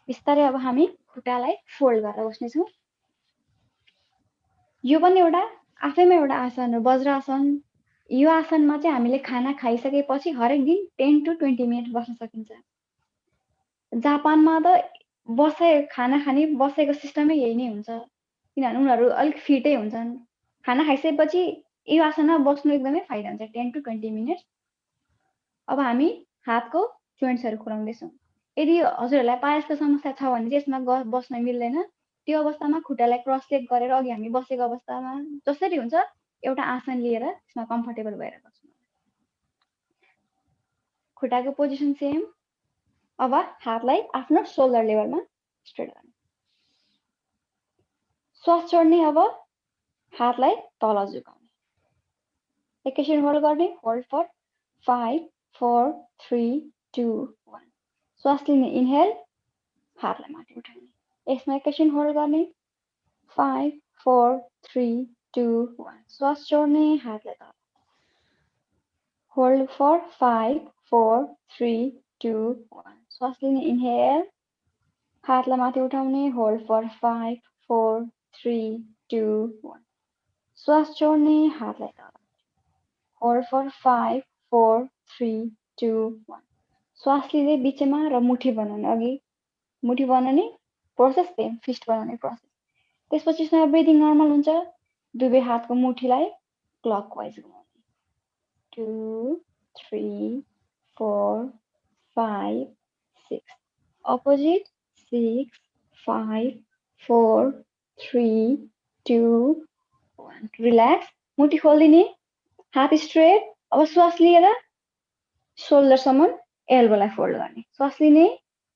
बिस्तारै अब हामी खुट्टालाई फोल्ड गरेर बस्नेछौँ। यो पनि एउटा आफैमा एउटा आसन हो, वज्रासन। यो आसनमा चाहिँ हामीले खाना खाइसकेपछि हरेक दिन 10 to 20 मिनट बस्न सकिन्छ। जापानमा त खाना खाने बसेको सिस्टमै यही नै हुन्छ, किनभने उनीहरू अलिक फिटै हुन्छन्। खाना खाइसकेपछि यो आसनमा बस्नु एकदमै फाइदा हुन्छ, 10 to 20 मिनट। अब हामी हातको जोइन्ट्सहरू खुलाउँदैछौँ। यदि हजुरहरूलाई पायसको समस्या छ भने चाहिँ यसमा बस्न मिल्दैन। त्यो अवस्थामा खुट्टालाई क्रस लेग गरेर अघि हामी बसेको अवस्थामा जसरी हुन्छ एउटा आसन लिएर त्यसमा कम्फर्टेबल भएर बस्नु। खुट्टाको पोजिसन सेम। अब हातलाई आफ्नो सोल्डर लेभलमा स्ट्रेट गर्ने। श्वास छोड्ने। अब हातलाई तल झुकाउने। एकैछिन होल्ड गर्ने। Hold for 5 4 3 2 1। श्वास लिने। इनहेल, हातलाई माथि उठाउने। यसमा एकैछिन होल्ड गर्ने। 5 4 3 2 1। श्वास छोड्ने, हातलाई तल। Hold for 5 4 3 2 1। श्वास लिने। इनहेल, हातलाई माथि उठाउने। Hold for 5 4 3 2 1। श्वास छोड्ने, हातलाई तल। Hold for 5 4 3 2 1। श्वास लिँदै बिचमा र मुठी बनाउने। अघि मुठी बनाउने प्रोसेस सेम, फिस्ट बनाउने प्रोसेस। त्यसपछि यसमा ब्रिदिङ नर्मल हुन्छ। दुवै हातको मुठीलाई क्लकवाइज घुमाउने। 2 3 4 5 6। अपोजिट। 6 5 4 3 2 1। रिल्याक्स। मुठी खोलिदिने, हात स्ट्रेट। अब श्वास लिएर सोल्डरसम्म एल्बोलाई फोल्ड गर्ने। श्वास लिने,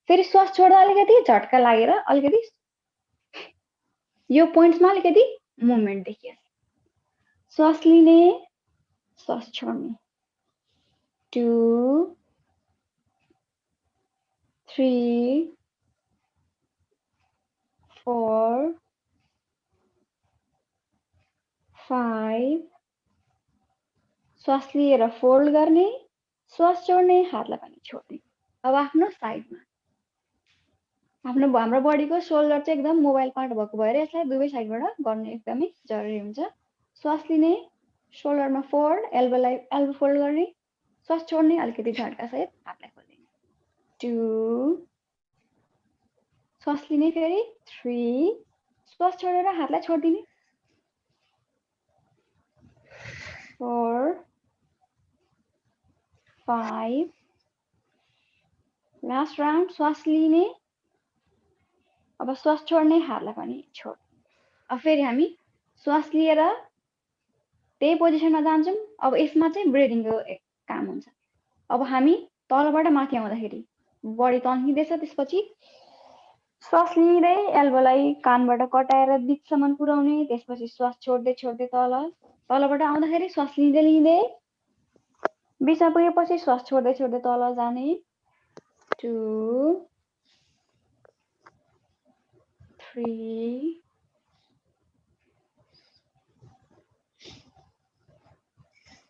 फेरि श्वास छोड्दा अलिकति झट्का लागेर अलिकति यो पोइन्ट्समा अलिकति मुभमेन्ट देखियोस्। श्वास लिने, श्वास छोड्ने। 2 3 4 5। श्वास लिएर फोल्ड गर्ने, श्वास छोड्ने, हातलाई पनि छोड्ने। अब आफ्नो साइडमा हाम्रो बडीको सोल्डर चाहिँ एकदम मोबाइल पार्ट भएको भएर यसलाई दुवै साइडबाट गर्नु एकदमै जरुरी हुन्छ। श्वास लिने, सोल्डरमा फोल्ड, एल्बो फोल्ड गर्ने। श्वास छोड्ने, अलिकति झट्का सहित हातलाई खोल्दिने। 2। श्वास लिने, फेरि 3। श्वास छोडेर हातलाई छोड्दिने। 4 5। Last round. श्वास लिने, अब श्वास छोड्ने, हातलाई पनि छोड्ने। अब फेरि हामी श्वास लिएर त्यही पोजिसनमा जान्छौँ। अब यसमा चाहिँ ब्रिदिङको काम हुन्छ। अब हामी तलबाट माथि आउँदाखेरि बडी तन्किँदैछ। त्यसपछि श्वास लिँदै एल्बोलाई कानबाट कटाएर बिचसम्म पुर्याउने। त्यसपछि श्वास छोड्दै छोड्दै तलबाट आउँदाखेरि श्वास लिँदै लिँदै बिचमा पुगेपछि श्वास छोड्दै छोड्दै तल जाने। 2 3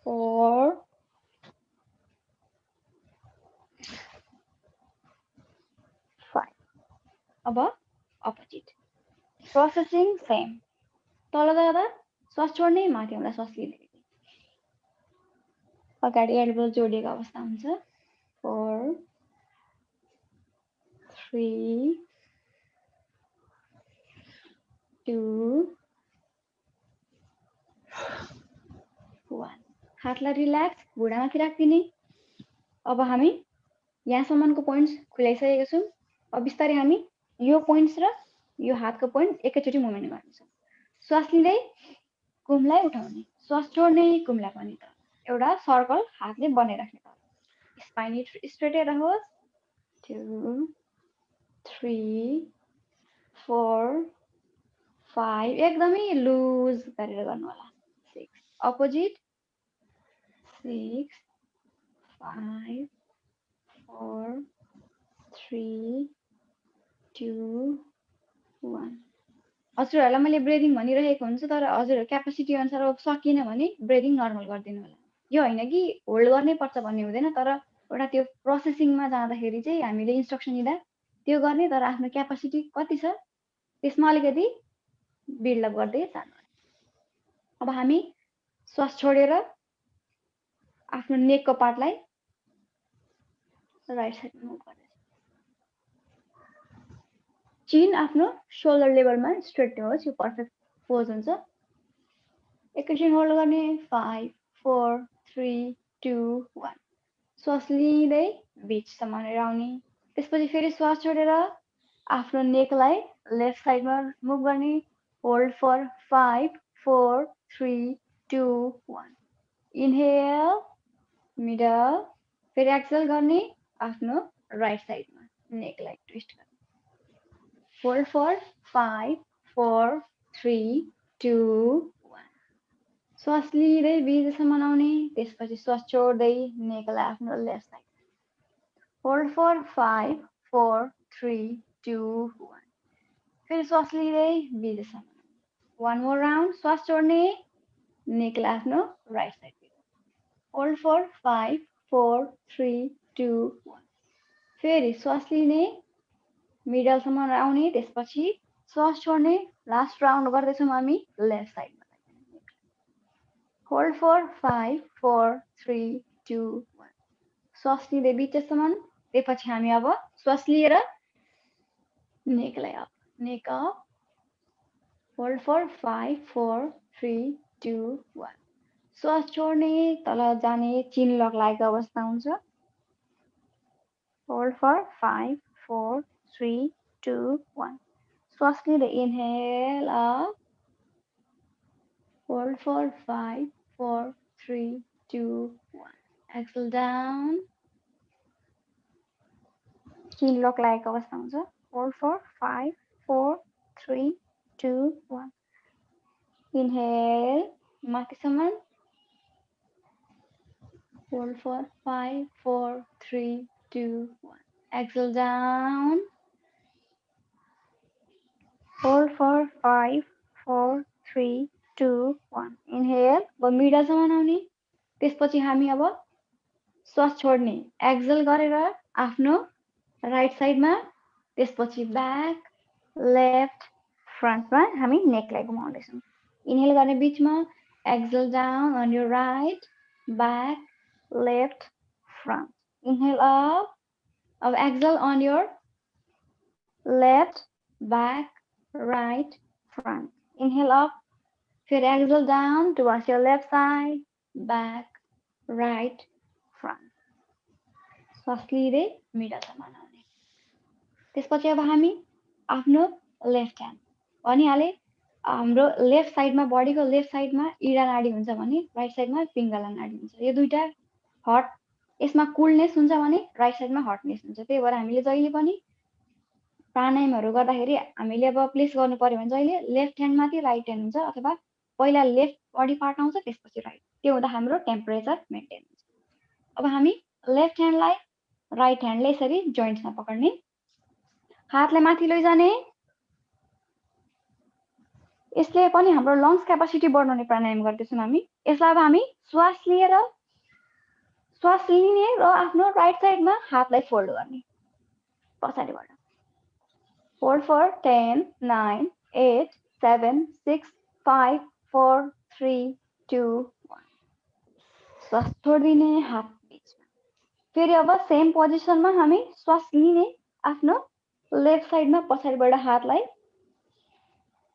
4 5। अब अपोजिट प्रोसेसिङ सेम। तल जाँदा श्वास छोड्ने, माथि आउँदा श्वास लिने। अगाडि एल्बो जोडिएको अवस्था हुन्छ। 4 3 2 1। हातलाई रिल्याक्स घुँडामाथि राखिदिने। अब हामी यहाँसम्मको पोइन्ट्स खुलाइसकेका छौँ। अब बिस्तारै हामी यो पोइन्ट्स र यो हातको पोइन्ट एकैचोटि मुभमेन्ट गर्नेछौँ। श्वास लिँदै कुमलाई उठाउने, श्वास छोड्ने, कुमलाई पनि तल। एउटा सर्कल हातले बनाइराख्ने तल। स्पाइन स्ट्रेटै रहोस्। 2 3 4 5। एकदमै लुज गरेर गर्नु होला। 6 अपोजिट। 6 5 4 3 2 1 हजुरहरूलाई मैले ब्रेदिङ भनिरहेको हुन्छु तर हजुरहरू क्यापासिटी अनुसार अब सकिएन भने ब्रेदिङ नर्मल गरिदिनु होला यो होइन कि होल्ड गर्नै पर्छ भन्ने हुँदैन तर एउटा त्यो प्रोसेसिङमा जाँदाखेरि चाहिँ हामीले इन्स्ट्रक्सन दिँदा त्यो गर्ने तर आफ्नो क्यापासिटी कति छ त्यसमा अलिकति बिल्डअप गर्दै जानु अब हामी श्वास छोडेर आफ्नो नेकको पार्टलाई राइट साइडमा मुभ गर्दैछ चिन आफ्नो शोल्डर लेभलमा स्ट्रेट होस् यो पर्फेक्ट पोज हुन्छ एकैछिन होल्ड गर्ने 5 4 3 2 1 श्वास लिँदै बिचसम्म आउने त्यसपछि फेरि श्वास छोडेर आफ्नो नेकलाई लेफ्ट साइडमा मुभ गर्ने होल्ड फर 5 4 3 2 1 इनहेल मिडल फेरि एक्सेल गर्ने आफ्नो राइट साइडमा नेकलाई ट्विस्ट गर्ने होल्ड फर 5 4 3 2 1 श्वास लिँदै बिचसम्म आउने त्यसपछि श्वास छोड्दै नेकलाई आफ्नो लेफ्ट साइड होल्ड फर 5 4 3 2 1 फेरि श्वास लिँदै बिचसम्म वान मोर राउन्ड श्वास छोड्ने नेकलाई आफ्नो राइट साइड होल्ड फर 5 4 3 2 1 फेरि श्वास लिने मिडलसम्म आउने त्यसपछि श्वास छोड्ने लास्ट राउन्ड गर्दैछौँ हामी लेफ्ट साइडमा होल्ड फर 5 4 3 2 1 श्वास लिँदै बिचसम्म त्यसपछि हामी अब श्वास लिएर नेकलाई up neck up hold for 5 4 3 2 1 श्वास छोड्ने तल जाने चिन लक लागेको अवस्था हुन्छ होल्ड फर 5 4 3 2 1 श्वास लिँदै inhale up hold for 5 4 3 2 1 exhale down chin lock लागेको अवस्था हुन्छ होल्ड फर 5 4 3 2 1 इनहेल माथिसम्म hold for 5 4 3 2 1 exhale down hold for 5 4 3 2 1 inhale अब मिडलसम्म आउने त्यसपछि हामी अब श्वास छोड्ने एक्सेल गरेर आफ्नो राइट साइडमा त्यसपछि ब्याक लेफ्ट फ्रन्टमा हामी नेकलाई घुमाउँदैछौँ इनहेल गर्ने बिचमा exhale down on your right back left front inhale up अब exhale on your left back right front inhale up फिर exhale down towards your left side back right front श्वास लिँदै मिडलसम्म आउने त्यसपछि अब हामी आफ्नो लेफ्ट ह्यान्ड भनिहाले हाम्रो लेफ्ट साइडमा बडीको लेफ्ट साइडमा इडा नाडी हुन्छ भने राइट साइडमा पिङ्गला नाडी हुन्छ यो दुईटा हट यसमा कुलनेस हुन्छ भने राइट साइडमा हटनेस हुन्छ त्यही भएर हामीले जहिले पनि प्राणायामहरू गर्दाखेरि हामीले अब प्लेस गर्नु पर्यो भने जहिले लेफ्ट ह्यान्डमाथि राइट ह्यान्ड हुन्छ अथवा पहिला लेफ्ट बडी पार्ट आउँछ त्यसपछि राइट त्यो हुँदा हाम्रो टेम्परेचर मेन्टेन हुन्छ अब हामी लेफ्ट ह्यान्डलाई राइट ह्यान्डले यसरी जोइन्ट्समा पक्र्ने हातलाई माथि लैजाने यसले पनि हाम्रो लङ्स क्यापासिटी बढाउने प्राणायाम गर्दैछौँ हामी यसलाई अब हामी श्वास लिएर श्वास लिने र आफ्नो राइट साइडमा हातलाई फोल्ड गर्ने पछाडिबाट होल्ड फर 10 9 8 7 6 5 4 3 2 1 श्वास छोडिदिने हात बिचमा फेरि अब सेम पोजिसनमा हामी श्वास लिने आफ्नो लेफ्ट साइडमा पछाडिबाट हातलाई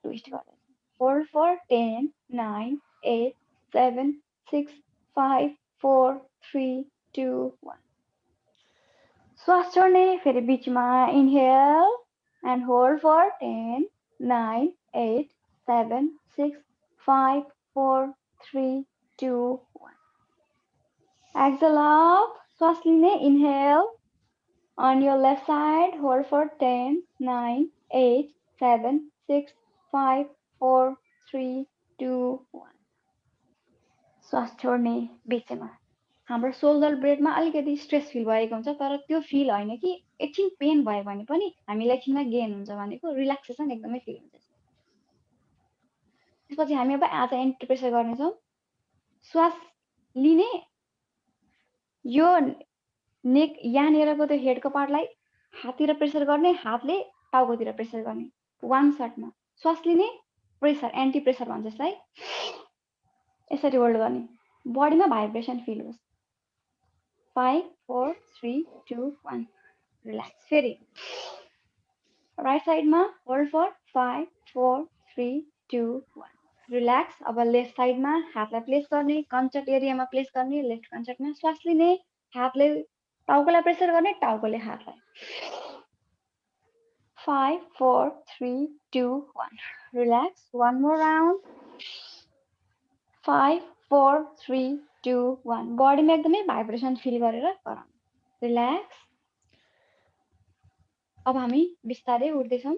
ट्विस्ट गर्दै होल्ड फर 10 9 8 7 6 5 4 3 2 1 श्वास छोड्ने फेरि बिचमा inhale and hold for 10 9 8 7 6 5 4 3 2 1 Excel up श्वास लिने inhale on your left side hold for 10 9 8 7 6 5 4 3 2 1 श्वास छोड्ने बिचमा हाम्रो शोल्डर ब्लेडमा अलिकति स्ट्रेस फिल भएको हुन्छ तर त्यो फिल होइन कि एकछिन पेन भयो भने पनि हामीलाई एकछिनमा गेन हुन्छ भनेको रिल्याक्सेसन एकदमै फिल हुन्छ। त्यसपछि हामी अब आज एन्टी प्रेसर गर्नेछौँ। श्वास लिने यो नेक यहाँनिरको त्यो हेडको पार्टलाई हाततिर प्रेसर गर्ने, हातले टाउकोतिर प्रेसर गर्ने, वान सटमा श्वास लिने, प्रेसर एन्टी प्रेसर भन्छ यसलाई, यसरी होल्ड गर्ने, बडीमा भाइब्रेसन फिल होस्। 5 4 3 2 1 रिल्याक्स। फेरि राइट साइडमा होल्ड फर 5 4 3 2 1 रिल्याक्स। अब लेफ्ट साइडमा हातलाई प्लेस गर्ने, कन्चट एरियामा प्लेस गर्ने, लेफ्ट कन्चटमा श्वास लिने, हातले टाउकोलाई प्रेसर गर्ने, टाउकोले हातलाई। 5 4 3 2 1 रिल्याक्स। One more round. 5 4 3 2 1 बडीमा एकदमै भाइब्रेसन फिल गरेर गराउनु। रिल्याक्स। अब हामी बिस्तारै उठ्दैछौँ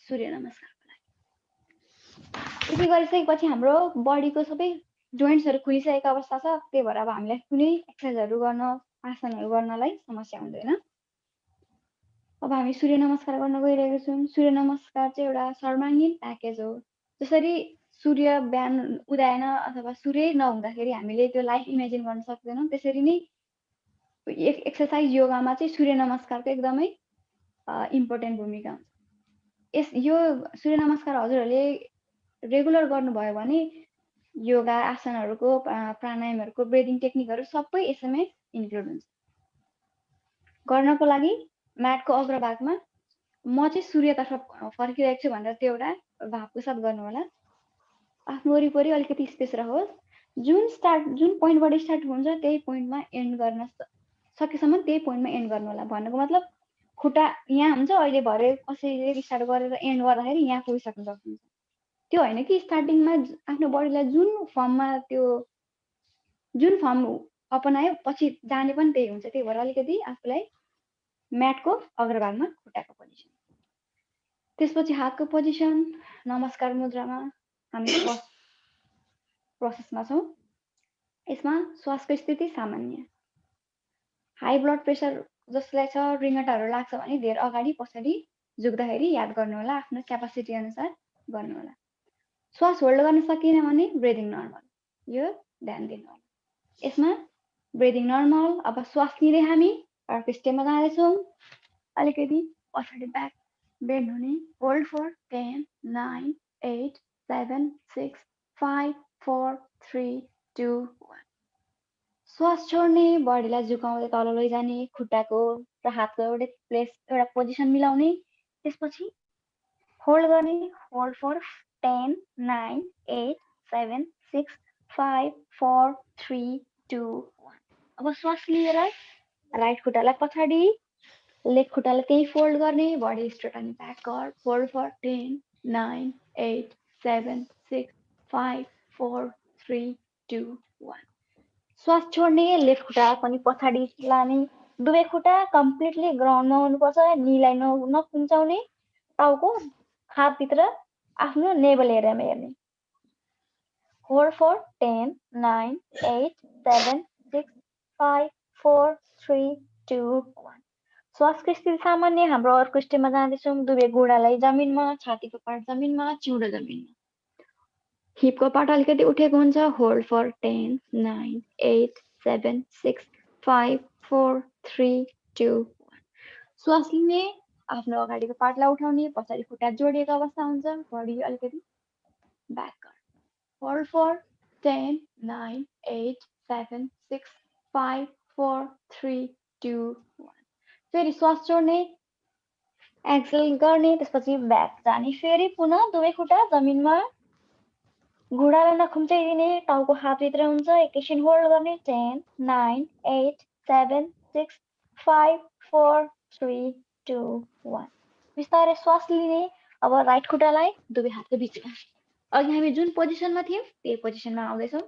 सूर्य नमस्कारको लागि। यति गरिसकेपछि हाम्रो बडीको सबै जोइन्ट्सहरू खुलिसकेको अवस्था छ, त्यही भएर अब हामीलाई कुनै एक्सर्साइजहरू गर्न, आसनहरू गर्नलाई समस्या हुँदैन। अब हामी सूर्य नमस्कार गर्न गइरहेको छौँ। सूर्य नमस्कार चाहिँ एउटा सर्वाङ्गीन प्याकेज हो। जसरी सूर्य बिहान उदाएन अथवा सूर्य नहुँदाखेरि हामीले त्यो लाइफ इमेजिन गर्न सक्दैनौँ, त्यसरी नै एक्सर्साइज योगामा चाहिँ सूर्य नमस्कारको एकदमै इम्पोर्टेन्ट भूमिका हुन्छ। यो सूर्य नमस्कार हजुरहरूले रेगुलर गर्नुभयो भने योगा आसनहरूको, प्राणायामहरूको, ब्रिदिङ टेक्निकहरू सबै यसैमै इन्क्लुड हुन्छ। गर्नको लागि म्याटको अग्रभागमा म चाहिँ सूर्यतर्फ फर्किरहेको छु भनेर त्यो एउटा भावको साथ गर्नु होला। आफ्नो वरिपरि अलिकति स्पेस रहोस्। जुन पोइन्टबाट स्टार्ट हुन्छ त्यही पोइन्टमा एन्ड गर्न सकेसम्म त्यही पोइन्टमा एन्ड गर्नु होला। भन्नुको मतलब खुट्टा यहाँ हुन्छ, अहिले भरे कसैले स्टार्ट गरेर एन्ड गर्दाखेरि यहाँ पुगिसक्नु सक्नुहुन्छ। त्यो होइन कि स्टार्टिङमा आफ्नो बडीलाई जुन फर्म अपनायो पछि जाने पनि त्यही हुन्छ। त्यही भएर अलिकति आफूलाई म्याटको अग्रभागमा खुट्टाको पोजिसन, त्यसपछि हातको पोजिसन, नमस्कार मुद्रामा हामी प्रोसेसमा छौँ। यसमा श्वासको स्थिति सामान्य। हाई ब्लड प्रेसर जसलाई छ, रिङ्गटाहरू लाग्छ भने धेरै अगाडि पछाडि झुक्दाखेरि याद गर्नु होला, आफ्नो क्यापासिटी अनुसार गर्नु होला। श्वास होल्ड गर्न सकिएन भने ब्रिदिङ नर्मल, यो ध्यान दिनु होला। यसमा ब्रिदिङ नर्मल। अब श्वास लिँदै हामी अर्को स्टेपमा जाँदैछौँ। अलिकति पछाडि ब्याक बेन्ड हुने, होल्ड फर 10 9 8 7 6 5 4 3 2 1 श्वास छोड्ने, बडीलाई झुकाउँदै तल लैजाने, खुट्टाको र हातको एउटा पोजिसन मिलाउने, त्यसपछि होल्ड गर्ने, होल्ड फर 10 9 8 7 6 5 4 3 2 1 अब श्वास लिएर राइट खुट्टालाई पछाडि, लेफ्ट खुट्टालाई त्यही फोल्ड गर्ने, बडी स्ट्रेट अनि ब्याक कर, होल्ड फर 10 9 8 7 6 5 4 3 2 1 श्वास छोड्ने, लेफ्ट खुट्टा पनि पछाडि लाने, दुवै खुट्टा कम्प्लिटली ग्राउन्डमा हुनुपर्छ, निलाई नकुम्चाउने, टाउको हातभित्र आफ्नो नेभल एरियामा हेर्ने। होल्ड फर 10 9 8 7 6 5 4 3 2 1 श्वासको स्थिति सामान्य। हाम्रो अर्को स्टेपमा जाँदैछौँ। दुवै घुँडालाई जमिनमा, छातीको पार्ट जमिनमा, चिउँडो जमिनमा, हिपको पार्ट अलिकति उठेको हुन्छ। होल्ड फर 10 9 8 7 6 5 4 3 2 1 श्वास लिने, आफ्नो अगाडिको पार्टलाई उठाउने, पछाडि खुट्टा जोडिएको अवस्था हुन्छ, बडी अलिकति ब्याक कर, होल्ड फर 10 9 8 7 6 5 4 3 2 1 फेरि श्वास छोड्ने, एक्सेल गर्ने, त्यसपछि ब्याक जाने, फेरि पुनः दुवै खुट्टा जमिनमा, घुँडालाई नखुम्चाइदिने, टाउको हातभित्र हुन्छ, एकैछिन होल्ड गर्ने, 10 9 8 7 6 5 4 3 2 1 बिस्तारै श्वास लिने। अब राइट खुट्टालाई दुवै हातको बिचमा, अघि हामी जुन पोजिसनमा थियौँ त्यही पोजिसनमा आउँदैछौँ,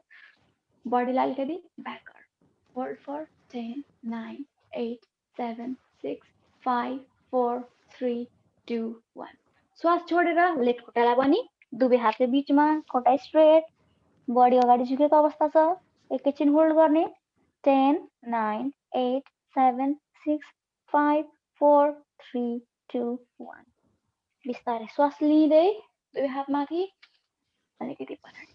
बडीलाई अलिकति ब्याक कर, होल्ड फर 10 9 8 7 6 5 4 3 2 1 श्वास छोडेर लेफ्ट खुट्टालाई पनि दुवै हातको बिचमा, खुट्टा स्ट्रेट, बडी अगाडि झुकेको अवस्था छ, एकैछिन होल्ड गर्ने, 10 9 8 7 6 5 4 3 2 1 बिस्तारै श्वास लिँदै दुई हात माथि अलिकति पछाडि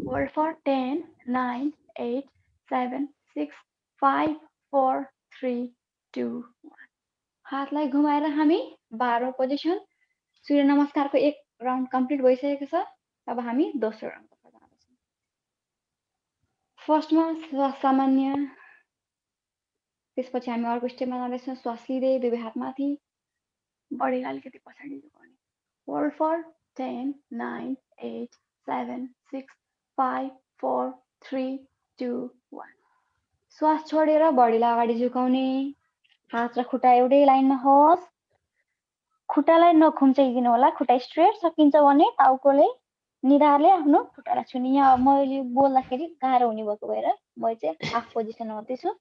होल्ड फर 10 9 8 7 6 5 4 3 2 1 हातलाई घुमाएर हामी 12 पोजिसन सूर्य नमस्कारको एक राउन्ड कम्प्लिट भइसकेको छ अब हामी दोस्रो राउन्डतर्फ जाँदैछौँ फर्स्टमा श्वास सामान्य त्यसपछि हामी अर्को स्टेपमा जाँदैछौँ श्वास लिँदै दुई हात माथि बढी अलिकति पछाडि झुकाउने होल्ड फर 10 9 8 7 6 5 4 3 2 1 श्वास छोडेर बढीलाई अगाडि झुकाउने हात र खुट्टा एउटै लाइनमा होस् खुट्टालाई नखुम्चाइदिनु होला खुट्टा स्ट्रेट सकिन्छ भने टाउकोले निधारले आफ्नो खुट्टालाई छुने यहाँ मैले बोल्दाखेरि गाह्रो हुने भएको भएर म चाहिँ हाफ पोजिसनमा गर्दैछु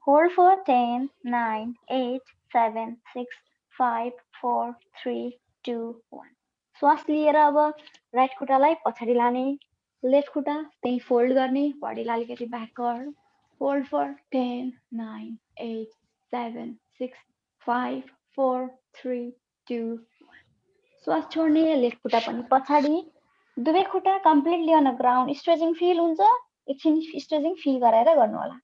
होल्ड फर 10 9 8 7 6 5 4 3 2 1 श्वास लिएर अब राइट खुट्टालाई पछाडि लाने लेफ्ट खुट्टा त्यही फोल्ड गर्ने बडीलाई अलिकति ब्याकवर्ड होल्ड फर 10 9 8 7 6 5 4 3 2 1 श्वास छोड्ने लेफ्ट खुट्टा पनि पछाडि दुवै खुट्टा completely on ground stretching feel हुन्छ एकछिन स्ट्रेचिङ फिल गराएर गर्नु होला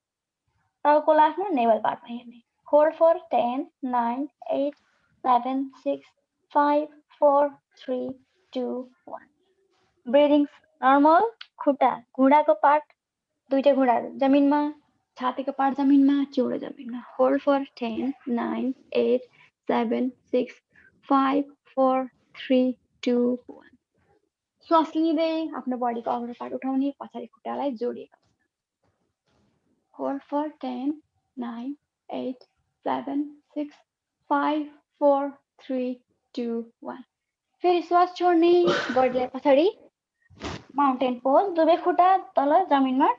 टाउकोलाई आफ्नो नेभल पार्टमा हेर्ने होल्ड फर 10 9 8 7 6 5 4 3 2 1 ब्रिदिङ नर्मल खुट्टा घुँडाको पार्ट दुईटै घुँडा जमिनमा छातीको पार्ट जमिनमा चिउडो जमिनमा होल्ड फर 10 9 8 7 6 5 4 3 2 1 श्वास लिँदै आफ्नो बडीको अग्लो पार्ट उठाउने पछाडि खुट्टालाई जोडिएको होल्ड फर 10 9 8 7 6 5 4 3 2 1 फेरि श्वास छोड्ने बडीलाई पछाडि माउन्टेन पोज दुवै खुट्टा तल जमिनमा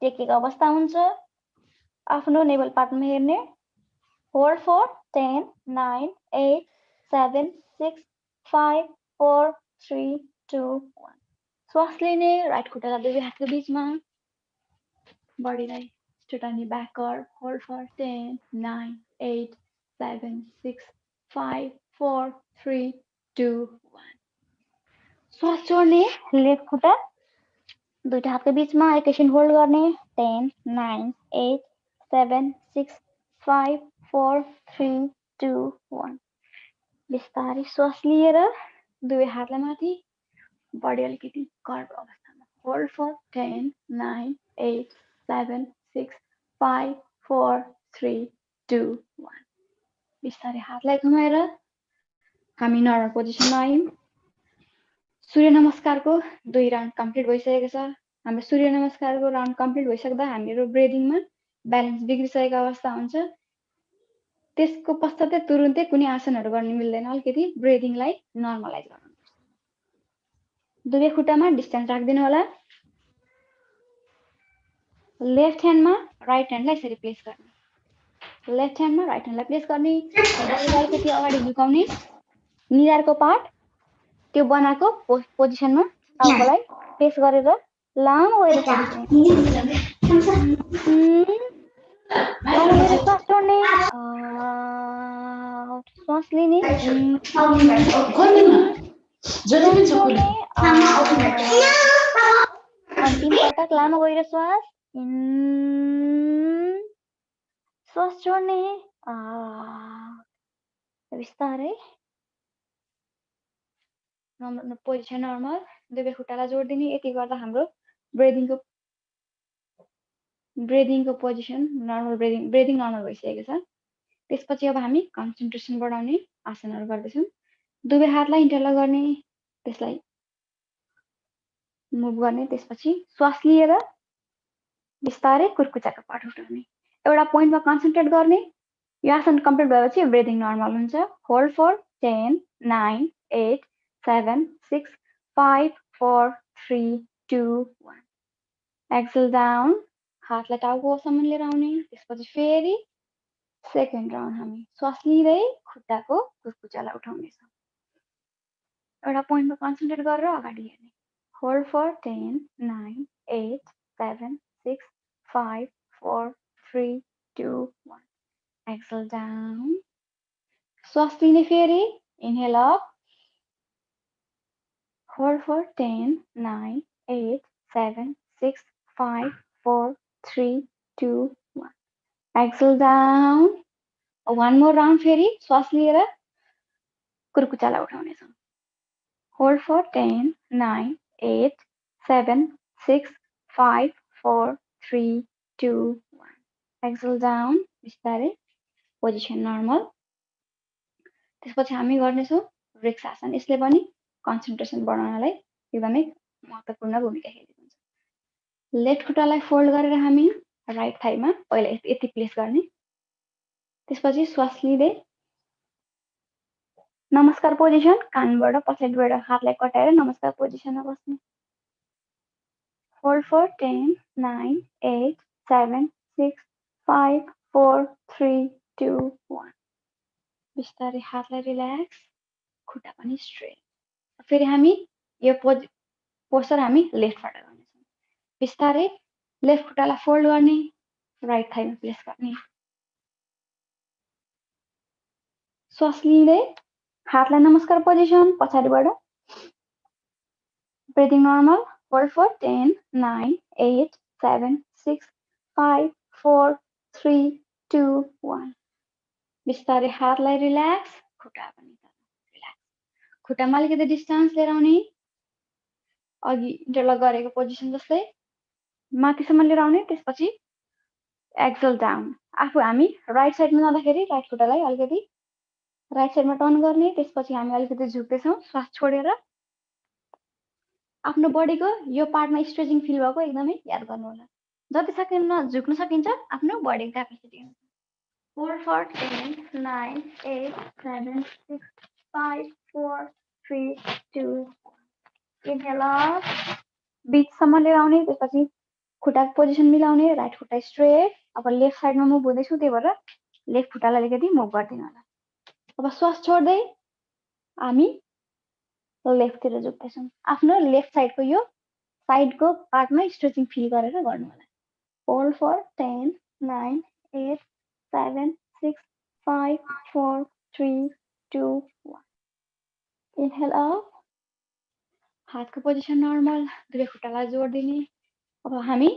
टेकेको अवस्था हुन्छ आफ्नो नेभल पार्टमा हेर्ने होल्ड फर 10 9 8 7 6 5 4 3 2 1 श्वास लिने राइट खुट्टालाई दुवै हातको बिचमा बडीलाई चुटाउने ब्याकवर्ड होल्ड फर 10 9 8 7 6 5 4 3 2 1 श्वास छोड्ने लेफ्ट खुट्टा दुईटा हातको बिचमा एकैछिन होल्ड गर्ने 10 9 8 7 6 5 4 3 2 1 बिस्तारै श्वास लिएर दुवै हातलाई माथि बडी अलिकति कर्भ अवस्थामा होल्ड फर 10 9 8 7 6 5 4 3 2 1 बिस्तारै हातलाई घुमाएर हामी नर्मल पोजिसनमा आयौँ सूर्य नमस्कारको 2 राउन्ड कम्प्लिट भइसकेको छ हाम्रो सूर्य नमस्कारको राउन्ड कम्प्लिट भइसक्दा हाम्रो ब्रिदिङमा ब्यालेन्स बिग्रिसकेको अवस्था हुन्छ त्यसको पश्चातै तुरुन्तै कुनै आसनहरू गर्न मिल्दैन अलिकति ब्रिदिङलाई नर्मलाइज गर्नुपर्छ दुवै खुट्टामा डिस्टेन्स राखिदिनु होला लेफ्ट ह्यान्डमा राइट ह्यान्डलाई यसरी प्लेस गर्ने लेफ्ट ह्यान्डमा राइट ह्यान्डलाई प्लेस गर्ने अलिकति अगाडि झुकाउने निधारको पार्ट त्यो बनाएको पोजिसनमा टाउकोलाई प्लेस गरेर लामो गएर श्वास छोड्ने श्वास लिने अन्तिम पटक लामो गएर श्वास श्वास छोड्ने बिस्तारै पोजिसन नर्मल दुवै खुट्टालाई जोडिदिने यति गर्दा हाम्रो ब्रिदिङको पोजिसन नर्मल ब्रिदिङ नर्मल भइसकेको छ त्यसपछि अब हामी कन्सन्ट्रेसन बढाउने आसनहरू गर्दैछौँ दुवै हातलाई इन्टरलक गर्ने त्यसलाई मुभ गर्ने त्यसपछि श्वास लिएर बिस्तारै कुर्कुचाको पार्ट उठाउने एउटा पोइन्टमा कन्सन्ट्रेट गर्ने यो आसन कम्प्लिट भएपछि ब्रिदिङ नर्मल हुन्छ होल्ड फर 10 9 8 7 6 5 4 3 2 1 एक्सेल डाउन हातलाई टाउकोसम्म लिएर आउने त्यसपछि फेरि सेकेन्ड राउन्ड हामी श्वास लिँदै खुट्टाको कुर्कुचालाई उठाउनेछौँ एउटा पोइन्टमा कन्सन्ट्रेट गरेर अगाडि हेर्ने होल्ड फर 10 9 8 7 6 5 4 3 2 1 एक्सेल डाउन श्वास लिने फेरि inhale up hold for 10 9 8 7 6 5 4 3 2 1 exhale down one more round फेरि श्वास लिएर कुर्कुचालाई उठाउनेछौँ होल्ड फर 10 9 8 7 6 5 4 3 2 1 एक्सेल डाउन बिस्तारै पोजिसन नर्मल त्यसपछि हामी गर्नेछौँ वृक्षासन यसले पनि कन्सन्ट्रेसन बढाउनलाई एकदमै महत्त्वपूर्ण भूमिका खेलेको हुन्छ लेफ्ट खुट्टालाई फोल्ड गरेर हामी राइट थाइमा पहिला यति प्लेस गर्ने त्यसपछि श्वास लिँदै नमस्कार पोजिसन कानबाट पछाडिबाट हातलाई कटाएर नमस्कार पोजिसनमा बस्ने होल्ड फर 10 9 8 7 6 5 4 3 2 1 बिस्तारै हातलाई रिल्याक्स खुट्टा पनि स्ट्रेट फेरि हामी यो पोस्चर हामी लेफ्टबाट गर्नेछौँ बिस्तारै लेफ्ट खुट्टालाई फोल्ड गर्ने राइट थाइमा प्लेस गर्ने श्वास लिँदै हातलाई नमस्कार पोजिसन पछाडिबाट ब्रिदिङ नर्मल होल्ड फर 10 9 8 7 6 5 4 3 2 1 बिस्तारै हातलाई रिल्याक्स खुट्टा पनि रिल्याक्स खुट्टामा अलिकति डिस्टेन्स लिएर आउने अघि इन्टरलक गरेको पोजिसन जस्तै माथिसम्म लिएर आउने त्यसपछि एक्सेल डाउन आफू हामी राइट साइडमा जाँदाखेरि राइट खुट्टालाई अलिकति राइट साइडमा टर्न गर्ने त्यसपछि हामी अलिकति झुक्दैछौँ श्वास छोडेर आफ्नो बडीको यो पार्टमा स्ट्रेचिङ फिल भएको एकदमै याद गर्नु होला जति सकिन्छ झुक्न सकिन्छ आफ्नो बडीको capacity hold for 10 9 8 7 6 5 4 3 2 inhale up बिचसम्म लिएर आउने त्यसपछि खुट्टाको पोजिसन मिलाउने राइट खुट्टा स्ट्रेट अब लेफ्ट साइडमा मुभ हुँदैछु त्यही भएर लेफ्ट खुट्टालाई अलिकति मुभ गरिदिनु होला अब श्वास छोड्दै हामी लेफ्टतिर झुक्दैछौँ आफ्नो लेफ्ट साइडको यो साइडको पार्टमा स्ट्रेचिङ फिल गरेर गर्नु होला होल्ड फर 10 9 8 7 6 5 4 3 2 1 इनहेल अप हातको पोजिसन नर्मल दुवै खुट्टालाई जोड दिने अब हामी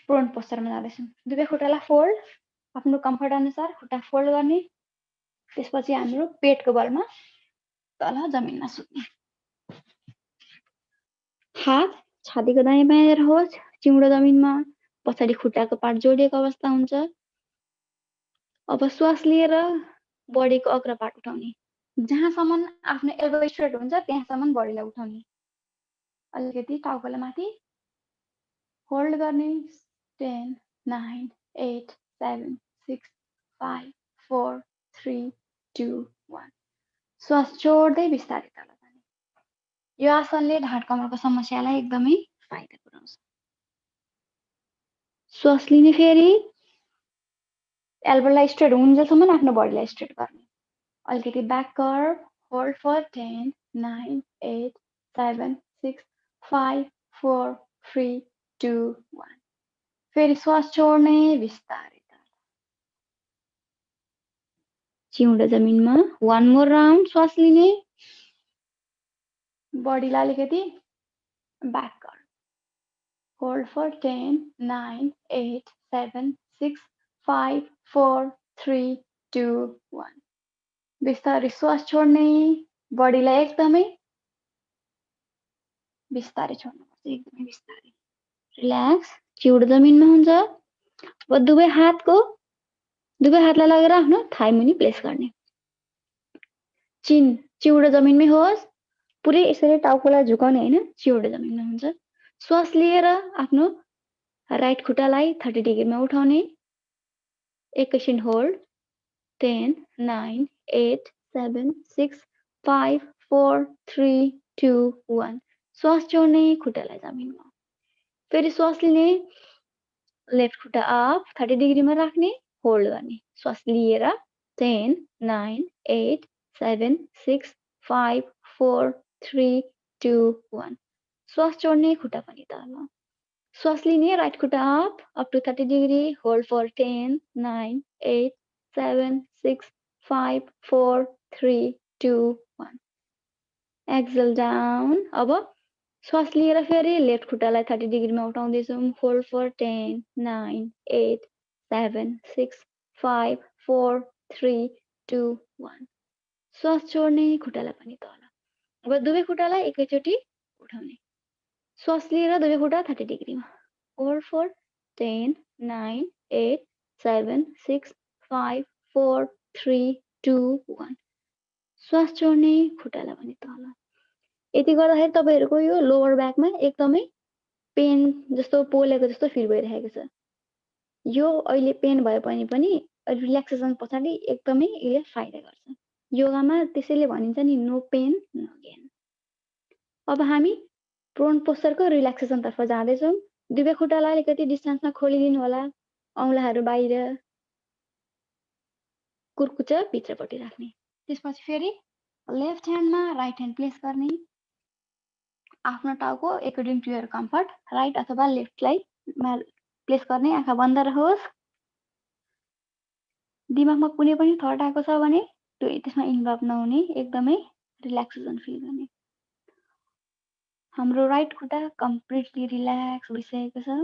प्रोन पोस्चरमा जाँदैछौँ दुवै खुट्टालाई फोल्ड आफ्नो कम्फर्ट अनुसार खुट्टा फोल्ड गर्ने त्यसपछि हाम्रो पेटको बलमा तल जमिनमा सुत्ने हात छातीको दायाँ बायाँ होस् चिउँडो जमिनमा पछाडि खुट्टाको पार्ट जोडिएको अवस्था हुन्छ अब श्वास लिएर बडीको अग्रपार्ट उठाउने जहाँसम्म आफ्नो एल्बो स्ट्रेट हुन्छ त्यहाँसम्म बडीलाई उठाउने अलिकति टाउकोलाई माथि होल्ड गर्ने 10 9 8 7 6 5 4 3 2 1 श्वास छोड्दै बिस्तारै तल जाने यो आसनले ढाड कमरको समस्यालाई एकदमै फाइदा पुर्याउँछ श्वास लिने फेरि एल्बोलाई स्ट्रेट हुन्जेलसम्म आफ्नो बडीलाई स्ट्रेट गर्ने अलिकति ब्याक कर्भ होल्ड फर 10 9 8 7 6 5 4 3 2 1 फेरि श्वास छोड्ने बिस्तारै चिउँडो जमिनमा वान मोर राउन्ड श्वास लिने बडीलाई अलिकति ब्याक कर्भ होल्ड फर 10 9 8 7 6 5 4 3 2 1 बिस्तारै श्वास छोड्ने बडीलाई एकदमै बिस्तारै छोड्नुपर्छ एकदमै बिस्तारै रिल्याक्स चिउँडो जमिनमा हुन्छ अब दुवै हातलाई लगेर आफ्नो थाइ मुनि प्लेस गर्ने चिउँडो जमिनमै होस् पुरै यसरी टाउकोलाई झुकाउने होइन चिउँडो जमिनमा हुन्छ श्वास लिएर आफ्नो राइट खुट्टालाई 30 डिग्रीमा उठाउने एकैछिन होल्ड 10 9 8 7 6 5 4 3 2 1 श्वास छोड्ने खुट्टालाई जमिनमा फेरि श्वास लिने लेफ्ट खुट्टा अप 30 डिग्रीमा राख्ने होल्ड गर्ने श्वास लिएर 10 9 8 7 6 5 4 3 2 1 श्वास छोड्ने खुट्टा पनि तल श्वास लिने राइट खुट्टा up to 30 degree hold for 10 9 8 7 6 5 4 3 2 1 exhale down अब श्वास लिएर फेरि लेफ्ट खुट्टालाई 30 डिग्रीमा उठाउँदैछौँ होल्ड फर 10 9 8 7 6 5 4 3 2 1 श्वास छोड्ने खुट्टालाई पनि तल अब दुवै खुट्टालाई एकैचोटि उठाउने श्वास लिएर दुवै खुट्टा 30 डिग्रीमा होल्ड फर 10 9 8 7 6 5 4 3 2 1 श्वास छोड्ने खुट्टालाई पनि तल यति गर्दाखेरि तपाईहरुको यो लोवर ब्याकमा एकदमै पेन जस्तो पोलेको जस्तो फिल भइरहेको छ यो अहिले पेन भए पनि रिल्याक्सेसन पछाडि एकदमै यसले फाइदा गर्छ योगामा त्यसैले भनिन्छ नि नो पेन नो गेन अब हामी प्रोन पोस्चरको रिल्याक्सेसन तर्फ जाँदैछौँ दुवै खुट्टालाई अलिकति डिस्टेन्समा खोलिदिनु होला औँलाहरू बाहिर कुर्कुच्चा भित्रपट्टि राख्ने त्यसपछि फेरि लेफ्ट ह्यान्डमा राइट ह्यान्ड प्लेस गर्ने आफ्नो टाउको according to your comfort right अथवा लेफ्टलाई प्लेस गर्ने आँखा बन्द रहोस् दिमागमा कुनै पनि थट आएको छ भने त्यसमा इन्भल्भ नहुने एकदमै रिल्याक्सेसन फिल गर्ने हाम्रो राइट खुट्टा कम्प्लिटली रिल्याक्स भइसकेको छ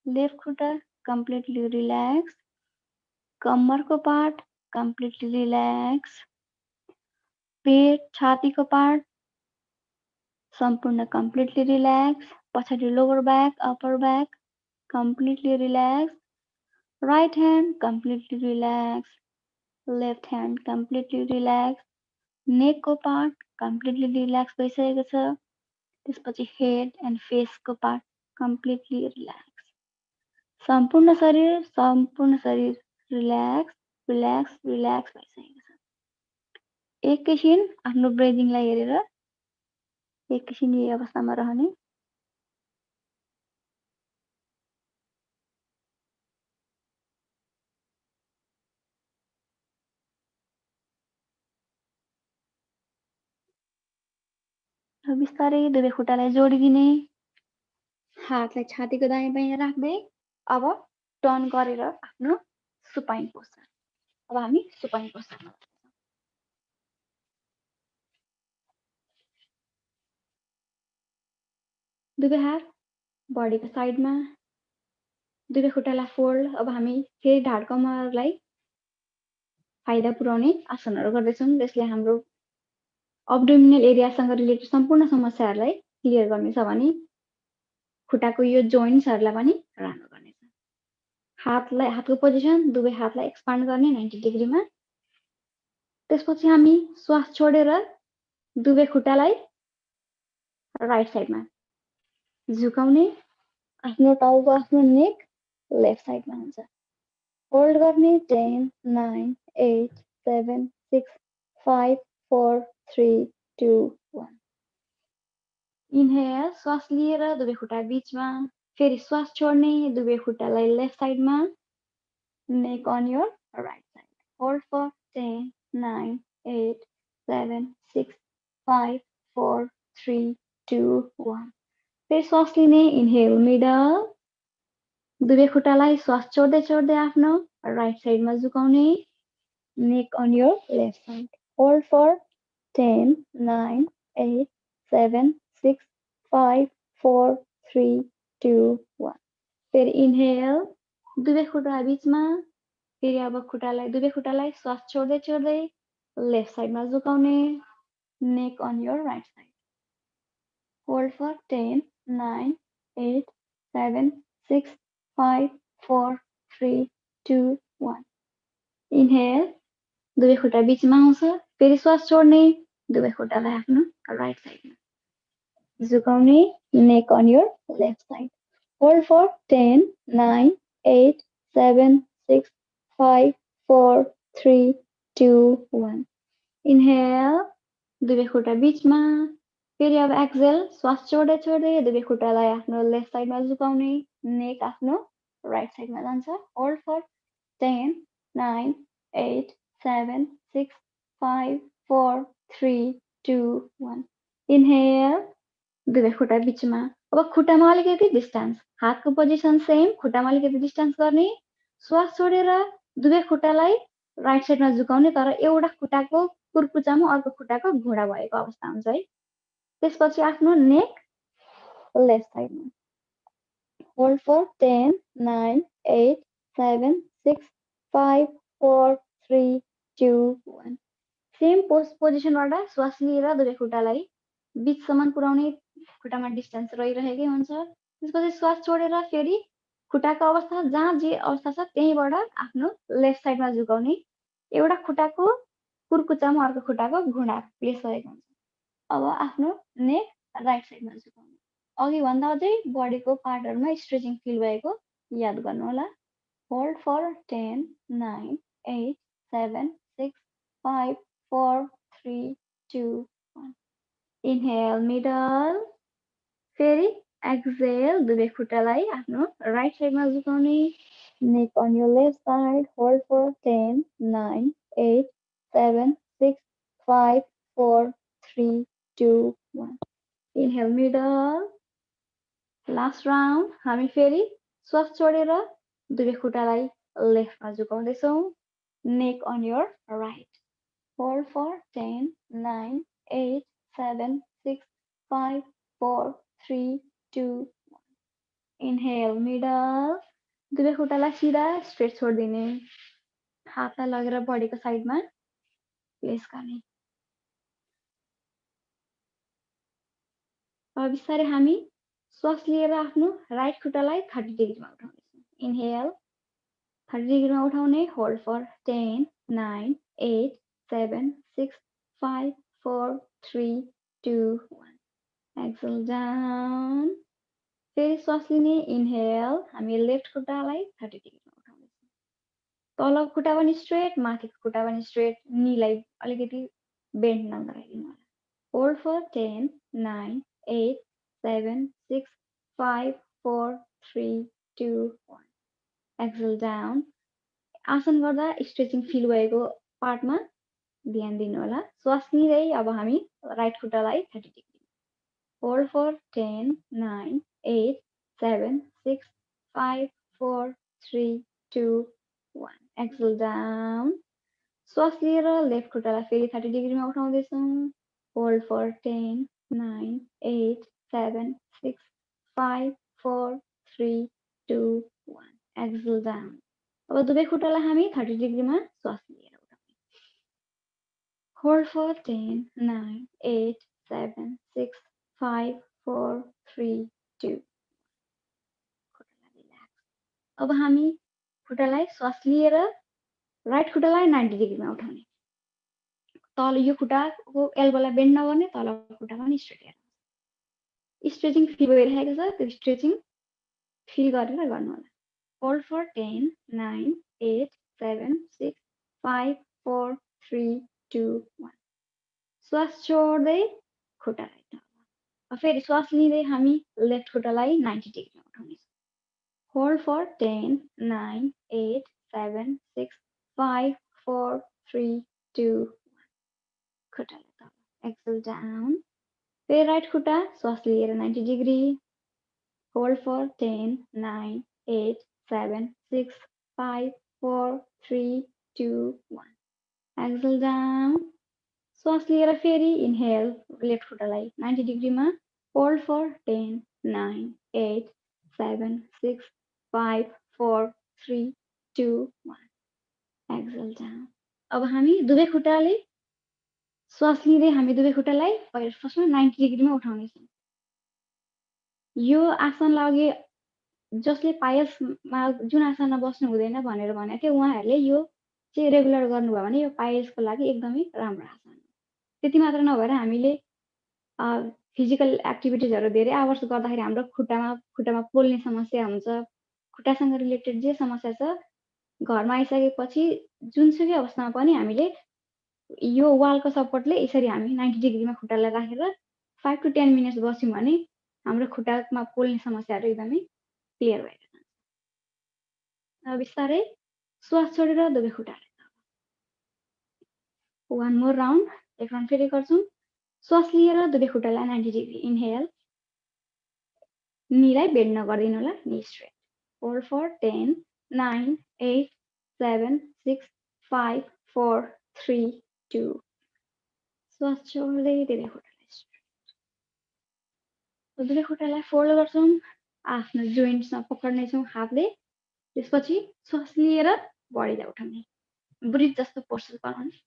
लेफ्ट खुट्टा कम्प्लिटली रिल्याक्स कम्मरको पार्ट कम्प्लिटली रिल्याक्स पेट छातीको पार्ट सम्पूर्ण कम्प्लिटली रिल्याक्स पछाडि lower back upper back completely relax right hand completely relax left hand completely relax नेकको पार्ट कम्प्लिटली रिल्याक्स भइसकेको छ त्यसपछि हेड एन्ड फेसको पार्ट कम्प्लिटली रिल्याक्स सम्पूर्ण शरीर रिल्याक्स रिल्याक्स रिल्याक्स भइसकेको छ एकैछिन आफ्नो ब्रिदिङलाई हेरेर एकैछिन यही अवस्थामा रहने बिस्तारै दुवै खुट्टालाई जोडिदिने हातलाई छातीको दायाँ बायाँ राख्दै अब टर्न गरेर आफ्नो सुपाइन पोस्चर अब हामी सुपाइन पोस्चरमा दुवै हात बडीको साइडमा दुवै खुट्टालाई फोल्ड अब हामी फेरि ढाड कमरलाई फाइदा पुर्याउने आसनहरू गर्दैछौँ जसले हाम्रो अब्डोमिनल एरियासँग रिलेटेड सम्पूर्ण समस्याहरूलाई क्लियर गर्नेछ भने खुट्टाको यो जोइन्ट्सहरूलाई पनि राम्रो गर्नेछ हातको पोजिसन दुवै हातलाई एक्सपान्ड गर्ने 90 डिग्रीमा त्यसपछि हामी श्वास छोडेर दुवै खुट्टालाई राइट साइडमा झुकाउने आफ्नो टाउको आफ्नो नेक लेफ्ट साइडमा हुन्छ होल्ड गर्ने 10 9 8 7 6 5 4 3 2 1 इनहेल श्वास लिएर दुवै खुट्टा बीचमा फेरि श्वास छोड्ने दुवै खुट्टालाई लेफ्ट साइडमा neck on your right side hold for 10 9 8 7 6 5 4 3 2 1 फेरि श्वास लिने इनहेल मिडल दुवै खुट्टालाई श्वास छोड्दै आफ्नो राइट साइडमा झुकाउने neck on your left side hold for 10 9 8 7 6 5 4 3 2 1 फेरि इनहेल दुवै खुट्टा बीचमा फेरि अब दुवै खुट्टालाई श्वास छोड्दै लेफ्ट साइडमा झुकाउने neck on your right side hold for 10 9 8 7 6 5 4 3 2 1 inhale दुवै खुट्टा बीचमा आउँछ फेरि श्वास छोड्ने दुवै खुट्टालाई आफ्नो राइट साइडमा झुकाउने neck on your left side hold for 10 9 8 7 6 5 4 3 2 1 inhale दुवै खुट्टा बीचमा फेरि अब एक्सेल श्वास छोड्दै दुवै खुट्टालाई आफ्नो लेफ्ट साइडमा झुकाउने नेक आफ्नो राइट साइडमा जान्छ होल्ड फर 10 9 8 7 6 5 4 3 2 1 इनहेल दुवै खुट्टा बीचमा अब खुट्टामा अलिकति डिस्टेन्स हातको पोजिसन सेम खुट्टामा अलिकति डिस्टेन्स गर्ने श्वास छोडेर दुवै खुट्टालाई राइट साइडमा झुकाउने तर एउटा खुट्टाको कुर्कुचामा अर्को खुट्टाको घुँडा भएको अवस्था हुन्छ है। त्यसपछि आफ्नो नेक लेफ्ट साइडमा होल्ड फर 10 9 8 7 6 5 4 3 2 1 सेम पोजिसनबाट श्वास लिएर दुवै खुट्टालाई बिचसम्म पुर्याउने खुट्टामा डिस्टेन्स रहिरहेकै हुन्छ। त्यसपछि श्वास छोडेर फेरि खुट्टाको अवस्था जहाँ जे अवस्था छ त्यहीँबाट आफ्नो लेफ्ट साइडमा झुकाउने एउटा खुट्टाको कुर्कुचामा अर्को खुट्टाको घुँडा प्लेस गरेको हुन्छ। अब आफ्नो नेक राइट साइडमा झुकाउने अघि भन्दा अझै बडीको पार्टहरुमा स्ट्रेचिङ फिल भएको याद गर्नु होला। होल्ड फर 10 9 8 7 6 5 4 3 2 1 इनहेल मिडल फेरि एक्सहेल दुवै खुट्टालाई आफ्नो राइट साइडमा झुकाउने neck on your left side hold for 10 9 8 7 6 5 4 3 2 1 inhale middle last round हामी फेरि श्वास छोडेर दुवै खुट्टालाई लेफ्टमा झुकाउँदैछौँ neck on your right hold for 10 9 8 7 6 5 4 3 2 1 inhale middle दुवै खुट्टालाई सिधा स्ट्रेट छोडिदिने हातलाई लगेर बडीको साइडमा प्लेस गर्ने। अब बिस्तारै हामी श्वास लिएर आफ्नो राइट खुट्टालाई 30 डिग्रीमा उठाउनेछौँ। इनहेल 30 डिग्रीमा उठाउने होल्ड फर 10 9 8 7 6 5 4 3 2 1 एक्सहेल डाउन फेरि श्वास लिने इनहेल हामी लेफ्ट खुट्टालाई 30 डिग्रीमा उठाउनेछौँ। तलको खुट्टा पनि स्ट्रेट माथिको खुट्टा पनि स्ट्रेट नीलाई अलिकति बेन्ड नगराइदिनु होला। होल्ड फर 10 9 8 7 6 5 4 3 2 1 एक्सहेल डाउन आसन गर्दा स्ट्रेचिङ फिल भएको पार्टमा ध्यान दिनु होला। श्वास लिँदै अब हामी right खुट्टालाई 30 degree hold for 10 9 8 7 6 5 4 3 2 1 exhale down श्वास लिएर लेफ्ट खुट्टालाई फेरि 30 डिग्रीमा उठाउँदैछौँ। होल्ड फर 10 9 8 7 6 5 4 3 2 1 एक्सहेल डाउन अब दुवै खुट्टालाई हामी 30 डिग्रीमा श्वास लिएर उठाउने। होल्ड फर 10 9 8 7 6 5 4 3 2 खुट्टालाई रिल्याक्स। अब हामी खुट्टालाई श्वास लिएर राइट खुट्टालाई 90 डिग्रीमा उठाउने। तल यो खुट्टाको एल्बोलाई बेन्ड नगर्ने तलको खुट्टा पनि स्ट्रेट हेर्नु। स्ट्रेचिङ फिल भइरहेको छ त्यो स्ट्रेचिङ फिल गरेर गर्नु होला। होल्ड फर 10 9 8 7 6 5 4 3 2 1 श्वास छोड्दै खुट्टालाई तल फेरि श्वास लिँदै हामी लेफ्ट खुट्टालाई 90 डिग्रीमा उठाउनेछौँ। होल्ड फर 10 9 8 7 6 5 4 3 2 1 खुट्टालाई तल एक्सहेल डाउन फेरि राइट खुट्टा श्वास लिएर 90 degree hold for 10 9 8 7 6 5 4 3 2 1 exhale down श्वास लिएर फेरि इनहेल लेफ्ट खुट्टालाई 90 डिग्रीमा होल्ड फर 10 9 8 7 6 5 4 3 2 1 एक्सहेल डाउन अब हामी दुवै खुट्टाले श्वास लिँदै हामी दुवै खुट्टालाई फर्स्टमा 90 डिग्रीमा उठाउनेछौँ। यो आसनलाई अघि जसले पायल्समा जुन आसनमा बस्नु हुँदैन भनेर भनेको थियो उहाँहरूले यो चाहिँ रेगुलर गर्नुभयो भने यो पायल्सको लागि एकदमै राम्रो आसन हो। त्यति मात्र नभएर हामीले फिजिकल एक्टिभिटिजहरू धेरै आवर्स गर्दाखेरि हाम्रो खुट्टामा पोल्ने समस्या हुन्छ। खुट्टासँग रिलेटेड जे समस्या छ घरमा आइसकेपछि जुनसुकै अवस्थामा पनि हामीले यो वालको सपोर्टले यसरी हामी 90 डिग्रीमा खुट्टालाई राखेर 5 to 10 मिनट्स बस्यौँ भने हाम्रो खुट्टामा पोल्ने समस्याहरू एकदमै क्लियर भएर जान्छ। अब बिस्तारै श्वास छोडेर दुवै खुट्टालाई वान मोर राउन्ड एक राउन्ड फेरि गर्छौँ। श्वास लिएर दुवै खुट्टालाई 90 डिग्री इनहेल नीलाई बेन्ड नगरिदिनु होला नी स्ट्रेट होल्ड फर 10 9 8 7 6 5 4 3 2 श्वास छोड्दै दुवै खुट्टालाई फोल्ड गर्छौँ आफ्नो जोइन्ट्समा पक्र्नेछौँ हातले त्यसपछि श्वास लिएर बडीलाई उठाउने ब्रिथ जस्तो पोस्चर बनाउने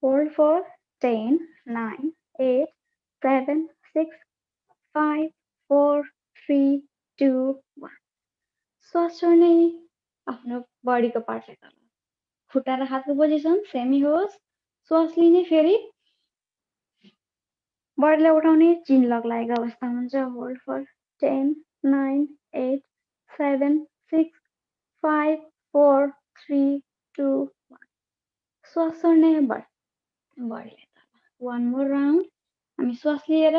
Hold for 10, 9, 8, 7, 6, 5, 4, 3, 2, 1. श्वास छोड्ने आफ्नो बडीको पार्टलाई तल खुट्टा र हातको पोजिसन सेमी होस् श्वास लिने फेरि बडीलाई उठाउने चिन लक लागेको अवस्था हुन्छ होल्ड फर 10, 9, 8, 7, 6, 5, 4, 3, 2, 1. श्वास छोड्ने बडीलाई तल वान मोर राउन्ड हामी श्वास लिएर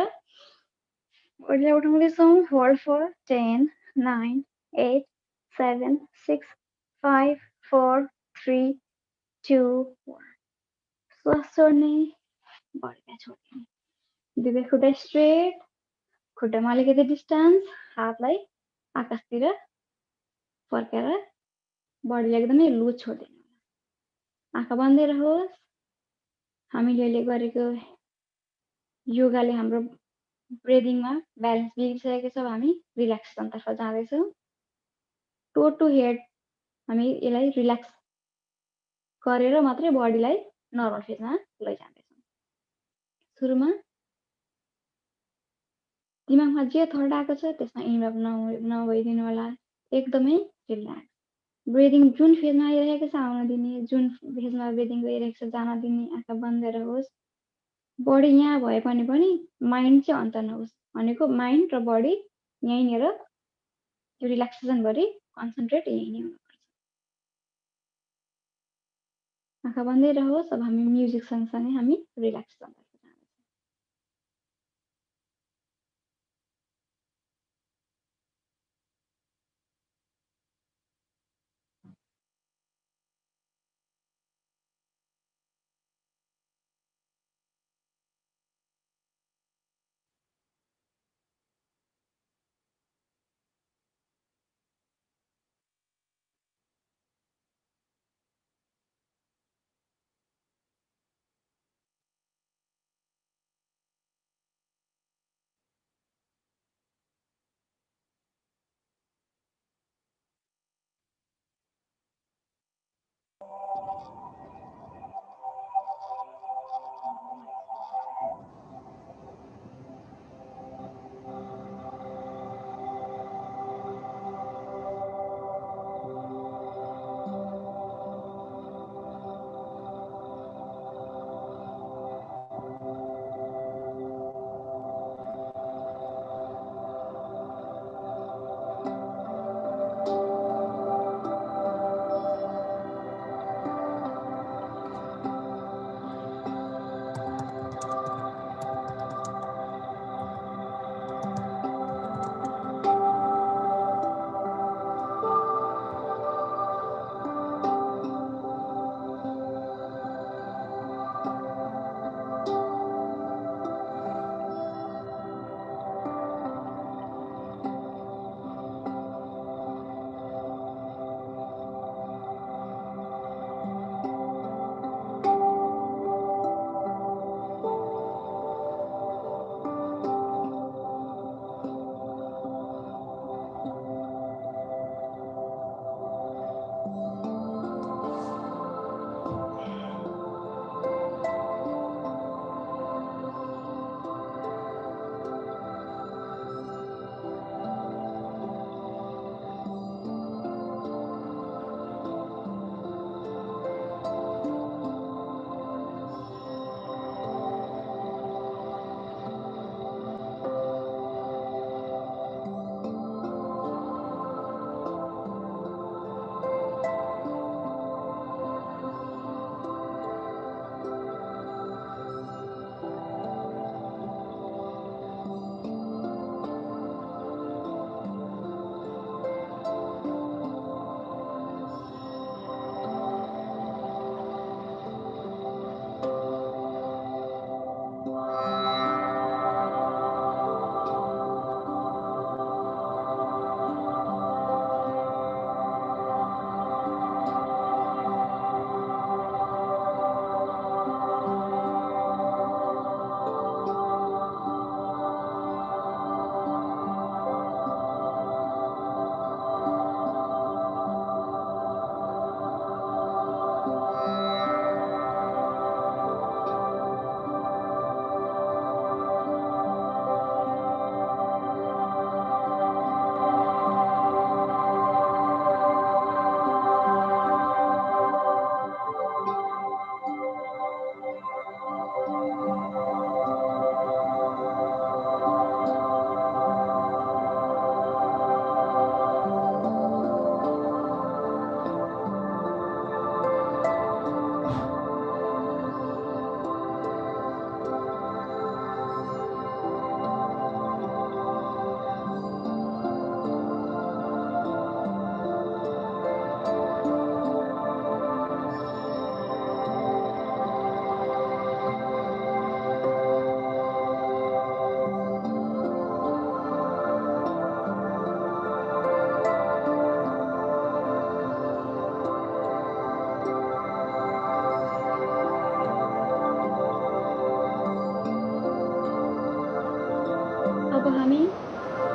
बडीलाई उठाउँदैछौँ होल्ड फर 10, 9, 8, 7, 6, 5, 4, 3, 2, 1. श्वास छोड्ने बडीलाई छोड्ने दुवै खुट्टा स्ट्रेट खुट्टामा अलिकति डिस्टेन्स हातलाई आकाशतिर फर्केर बडीलाई एकदमै लुज छोड्दिनु आँखा बन्दै रहोस् हामीले अहिले गरेको योगाले हाम्रो ब्रिदिङमा ब्यालेन्स बिग्रिसकेको छ हामी रिल्याक्सेसनतर्फ जाँदैछौँ टो टु हेड हामी यसलाई रिल्याक्स गरेर मात्रै बडीलाई नर्मल फेजमा लैजाँदैछौँ सुरुमा दिमागमा जे थर्ड आएको छ त्यसमा इन्भल्भ नभइदिनु होला एकदमै रिल्याक्स ब्रिदिङ जुन फेजमा आइरहेको छ आउन दिने जुन फेजमा ब्रिदिङ गइरहेको छ जान दिने आँखा बन्द होस् बडी यहाँ भए पनि माइन्ड चाहिँ अन्त नहोस् भनेको माइन्ड र बडी यहीँनिर यो रिल्याक्सेसन गरी कन्सन्ट्रेट यहीँ नै हुनुपर्छ आँखा बन्दै रहोस् अब हामी म्युजिक सँगसँगै हामी रिल्याक्सेसन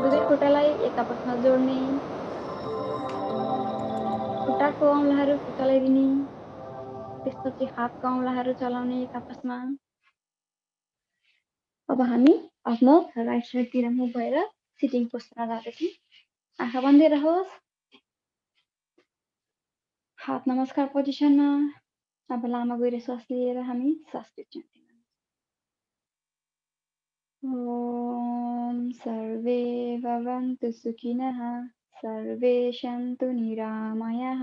दुवै खुट्टालाई एक आपसमा जोड्ने, खुट्टाको औँलाहरू खुट्टालाई त्यसपछि हातको औँलाहरू चलाउने एक आपसमा। अब हामी आफ्नो राइट साइडतिर मुभ भएर सिटिङ पोस्टरमा जाँदैछौँ। आँखा बन्दै रहोस्। हात नमस्कार पोजिसनमा। अब लामो गहिरो श्वास लिएर हामी श्वास खिच्छौँ। ॐ सर्वे भवन्तु सुखिनः, सर्वे सन्तु निरामयाः,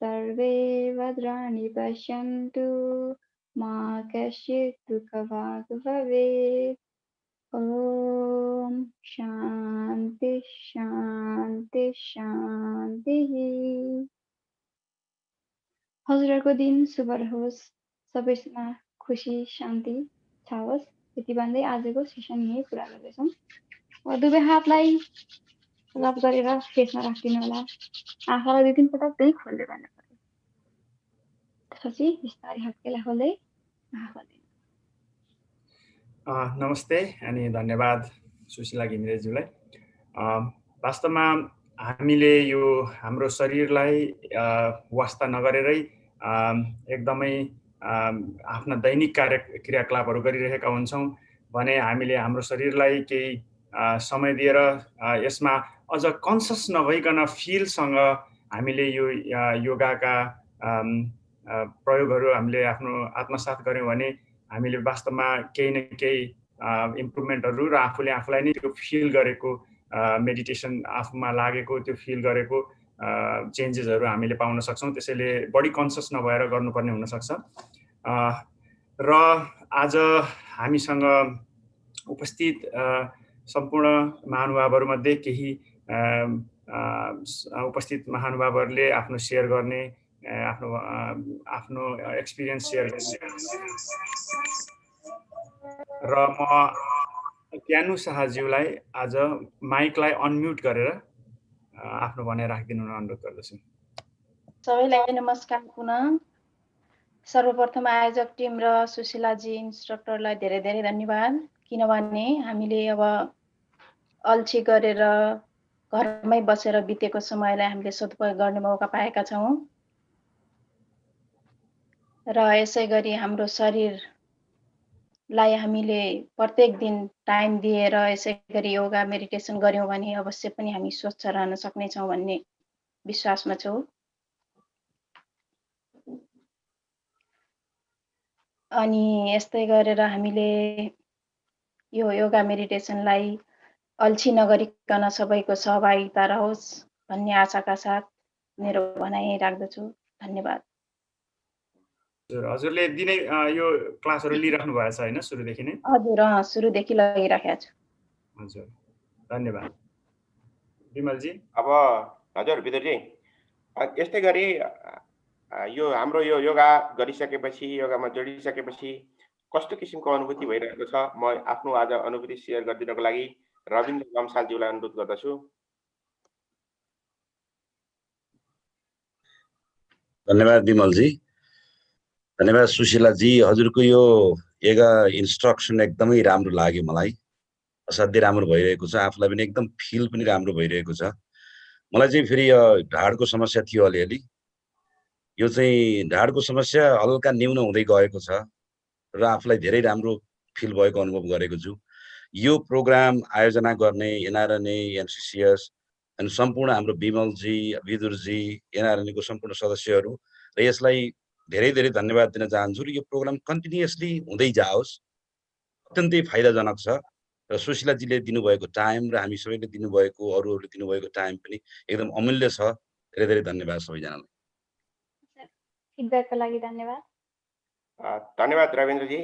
सर्वे भद्राणि पश्यन्तु, मा कश्चित् दुःखभाग् भवेत्। ॐ शान्ति शान्ति शान्तिः। हजुरहरूको दिन शुभ रहोस्। सबैमा खुसी शान्ति छाओस्। त्यति भन्दै आजको सेसन यही पुरा गर्दैछौँ। दुवै हातलाई रब गरेर फेसमा राखिदिनु होला। आँखालाई 2-3 पटक त्यही खोल्दै गर्नु पर्यो। त्यसपछि बिस्तारै हत्केला खोल्दै आँखा खोल्दिनु। नमस्ते अनि धन्यवाद सुशीला घिमिरेज्यूलाई। वास्तवमा हामीले यो हाम्रो शरीरलाई वास्ता नगरेरै एकदमै आफ्ना दैनिक क्रियाकलापहरू गरिरहेका हुन्छौँ भने हामीले हाम्रो शरीरलाई केही समय दिएर यसमा अझ कन्सियस नभइकन फिलसँग हामीले यो योगाका प्रयोगहरू हामीले आफ्नो आत्मसात गऱ्यौँ भने हामीले वास्तवमा केही न केही इम्प्रुभमेन्टहरू र आफूलाई नै त्यो फिल गरेको मेडिटेसन आफूमा लागेको त्यो फिल गरेको चेन्जेसहरू हामीले पाउन सक्छौँ। त्यसैले बढी कन्सियस नभएर गर्नुपर्ने हुनसक्छ। र आज हामीसँग उपस्थित सम्पूर्ण महानुभावहरूमध्ये केही उपस्थित महानुभावहरूले आफ्नो सेयर गर्ने आफ्नो एक्सपिरियन्स सेयर गर्ने र म ज्ञानु शाहज्यूलाई आज माइकलाई अनम्युट गरेर आफ्नो भनाइ राखिदिनु अनुरोध गर्दछु। सबैलाई नमस्कार पुनः। सर्वप्रथम आयोजक टिम र सुशीलाजी इन्स्ट्रक्टरलाई धेरै धेरै धन्यवाद, किनभने हामीले अब अल्छी गरेर घरमै बसेर बितेको समयलाई हामीले सदुपयोग गर्ने मौका पाएका छौँ र यसै गरी हाम्रो शरीरलाई हामीले प्रत्येक दिन टाइम दिएर यसै गरी योगा मेडिटेसन गर्यौँ भने अवश्य पनि हामी स्वस्थ रहन सक्नेछौँ भन्ने विश्वासमा छौँ। अनि यस्तै गरेर हामीले यो योगा मेडिटेसनलाई अल्छी नगरिकन सबैको सहभागिता रहोस् भन्ने आशाका साथ मेरो भनाइ राख्दछु। धन्यवाद। हजुरले दिनै यो क्लासहरू लिइराख्नु भएको छ हैन सुरुदेखि नै? हजुर, सुरुदेखि लगिराखेको छु। हजुर, धन्यवाद। विमलजी? अब हजुर विदुरजी, यस्तै गरी यो हाम्रो यो योगा गरिसकेपछि, योगामा जोडिसकेपछि कस्तो किसिमको अनुभूति भइरहेको छ, म आफ्नो आज अनुभूति सेयर गरिदिनको लागि रविन्द्र लम्सालज्यूलाई अनुरोध गर्दछु। धन्यवाद विमलजी। धन्यवाद सुशीलाजी। हजुरको यो योगा इन्स्ट्रक्सन एकदमै राम्रो लाग्यो मलाई। असाध्यै राम्रो भइरहेको छ। आफूलाई पनि एकदम फिल पनि राम्रो भइरहेको छ। मलाई चाहिँ फेरि ढाडको समस्या थियो अलिअलि। यो चाहिँ ढाडको समस्या हल्का न्यून हुँदै गएको छ र आफूलाई धेरै राम्रो फिल भएको अनुभव गरेको छु। यो प्रोग्राम आयोजना गर्ने एनआरएनए, एनसिसिएस अनि सम्पूर्ण हाम्रो विमलजी, विदुरजी, एनआरएनएको सम्पूर्ण सदस्यहरू र यसलाई धेरै धेरै धन्यवाद दिन चाहन्छु र यो प्रोग्राम कन्टिन्युअसली हुँदै जाओस्। अत्यन्तै फाइदाजनक छ र सुशीलाजीले दिनुभएको टाइम र हामी सबैले दिनुभएको, अरूहरूले दिनुभएको टाइम पनि एकदम अमूल्य छ। धेरै धेरै धन्यवाद सबैजनालाई। फिडब्याकको लागि धन्यवाद। धन्यवाद रविन्द्रजी।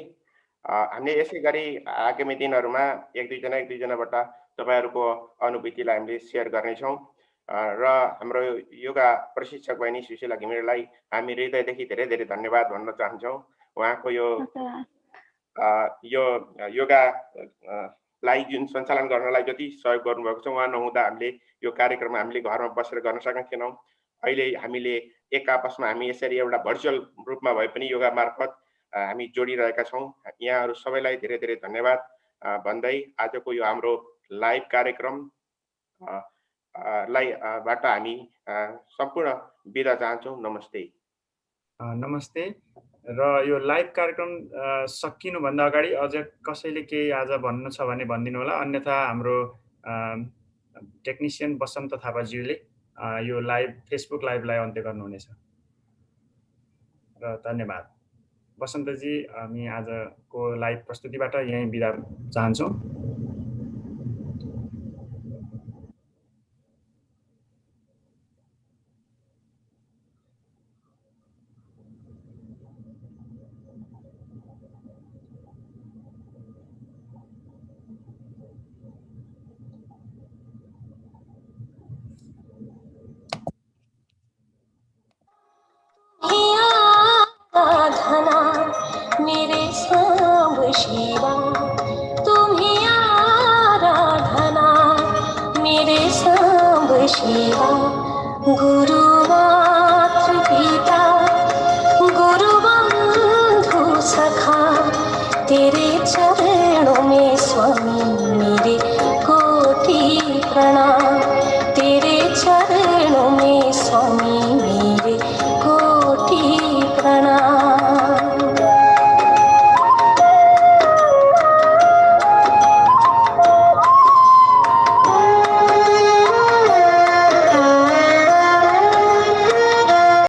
हामीले यसै गरी आगामी दिनहरूमा एक दुईजनाबाट तपाईँहरूको अनुभूतिलाई हामीले सेयर गर्नेछौँ र हाम्रो योगा प्रशिक्षक बहिनी सुशीला घिमिरेलाई हामी हृदयदेखि धेरै धेरै धन्यवाद भन्न चाहन्छौँ। उहाँको यो योगालाई जुन सञ्चालन गर्नलाई जति सहयोग गर्नुभएको छ, उहाँ नहुँदा हामीले यो कार्यक्रम हामीले घरमा बसेर गर्न सकेका थिएनौँ। अहिले हामीले एक आपसमा हामी यसरी एउटा भर्चुअल रूपमा भए पनि योगा मार्फत हामी जोडिरहेका छौँ। यहाँहरू सबैलाई धेरै धेरै धन्यवाद भन्दै आजको यो हाम्रो लाइभ कार्यक्रम बाट हामी सम्पूर्ण बिदा चाहन्छौँ। नमस्ते। नमस्ते। र यो लाइभ कार्यक्रम सकिनुभन्दा अगाडि अझ कसैले केही आज भन्नु छ भने भनिदिनु होला, अन्यथा हाम्रो टेक्निसियन बसन्त थापाज्यूले यो लाइभ फेसबुक लाइभलाई अन्त्य गर्नुहुनेछ। र धन्यवाद बसन्तजी, हामी आजको लाइभ प्रस्तुतिबाट यहीँ बिदा चाहन्छौँ। मेरे सांब शिवा तुम्हें आराधना, मेरे सांब शिवा गुरु मातृ पिता गुरु बंधु सखा, तेरे चरणों में स्वामी मेरे कोटि प्रणाम, तेरे चरण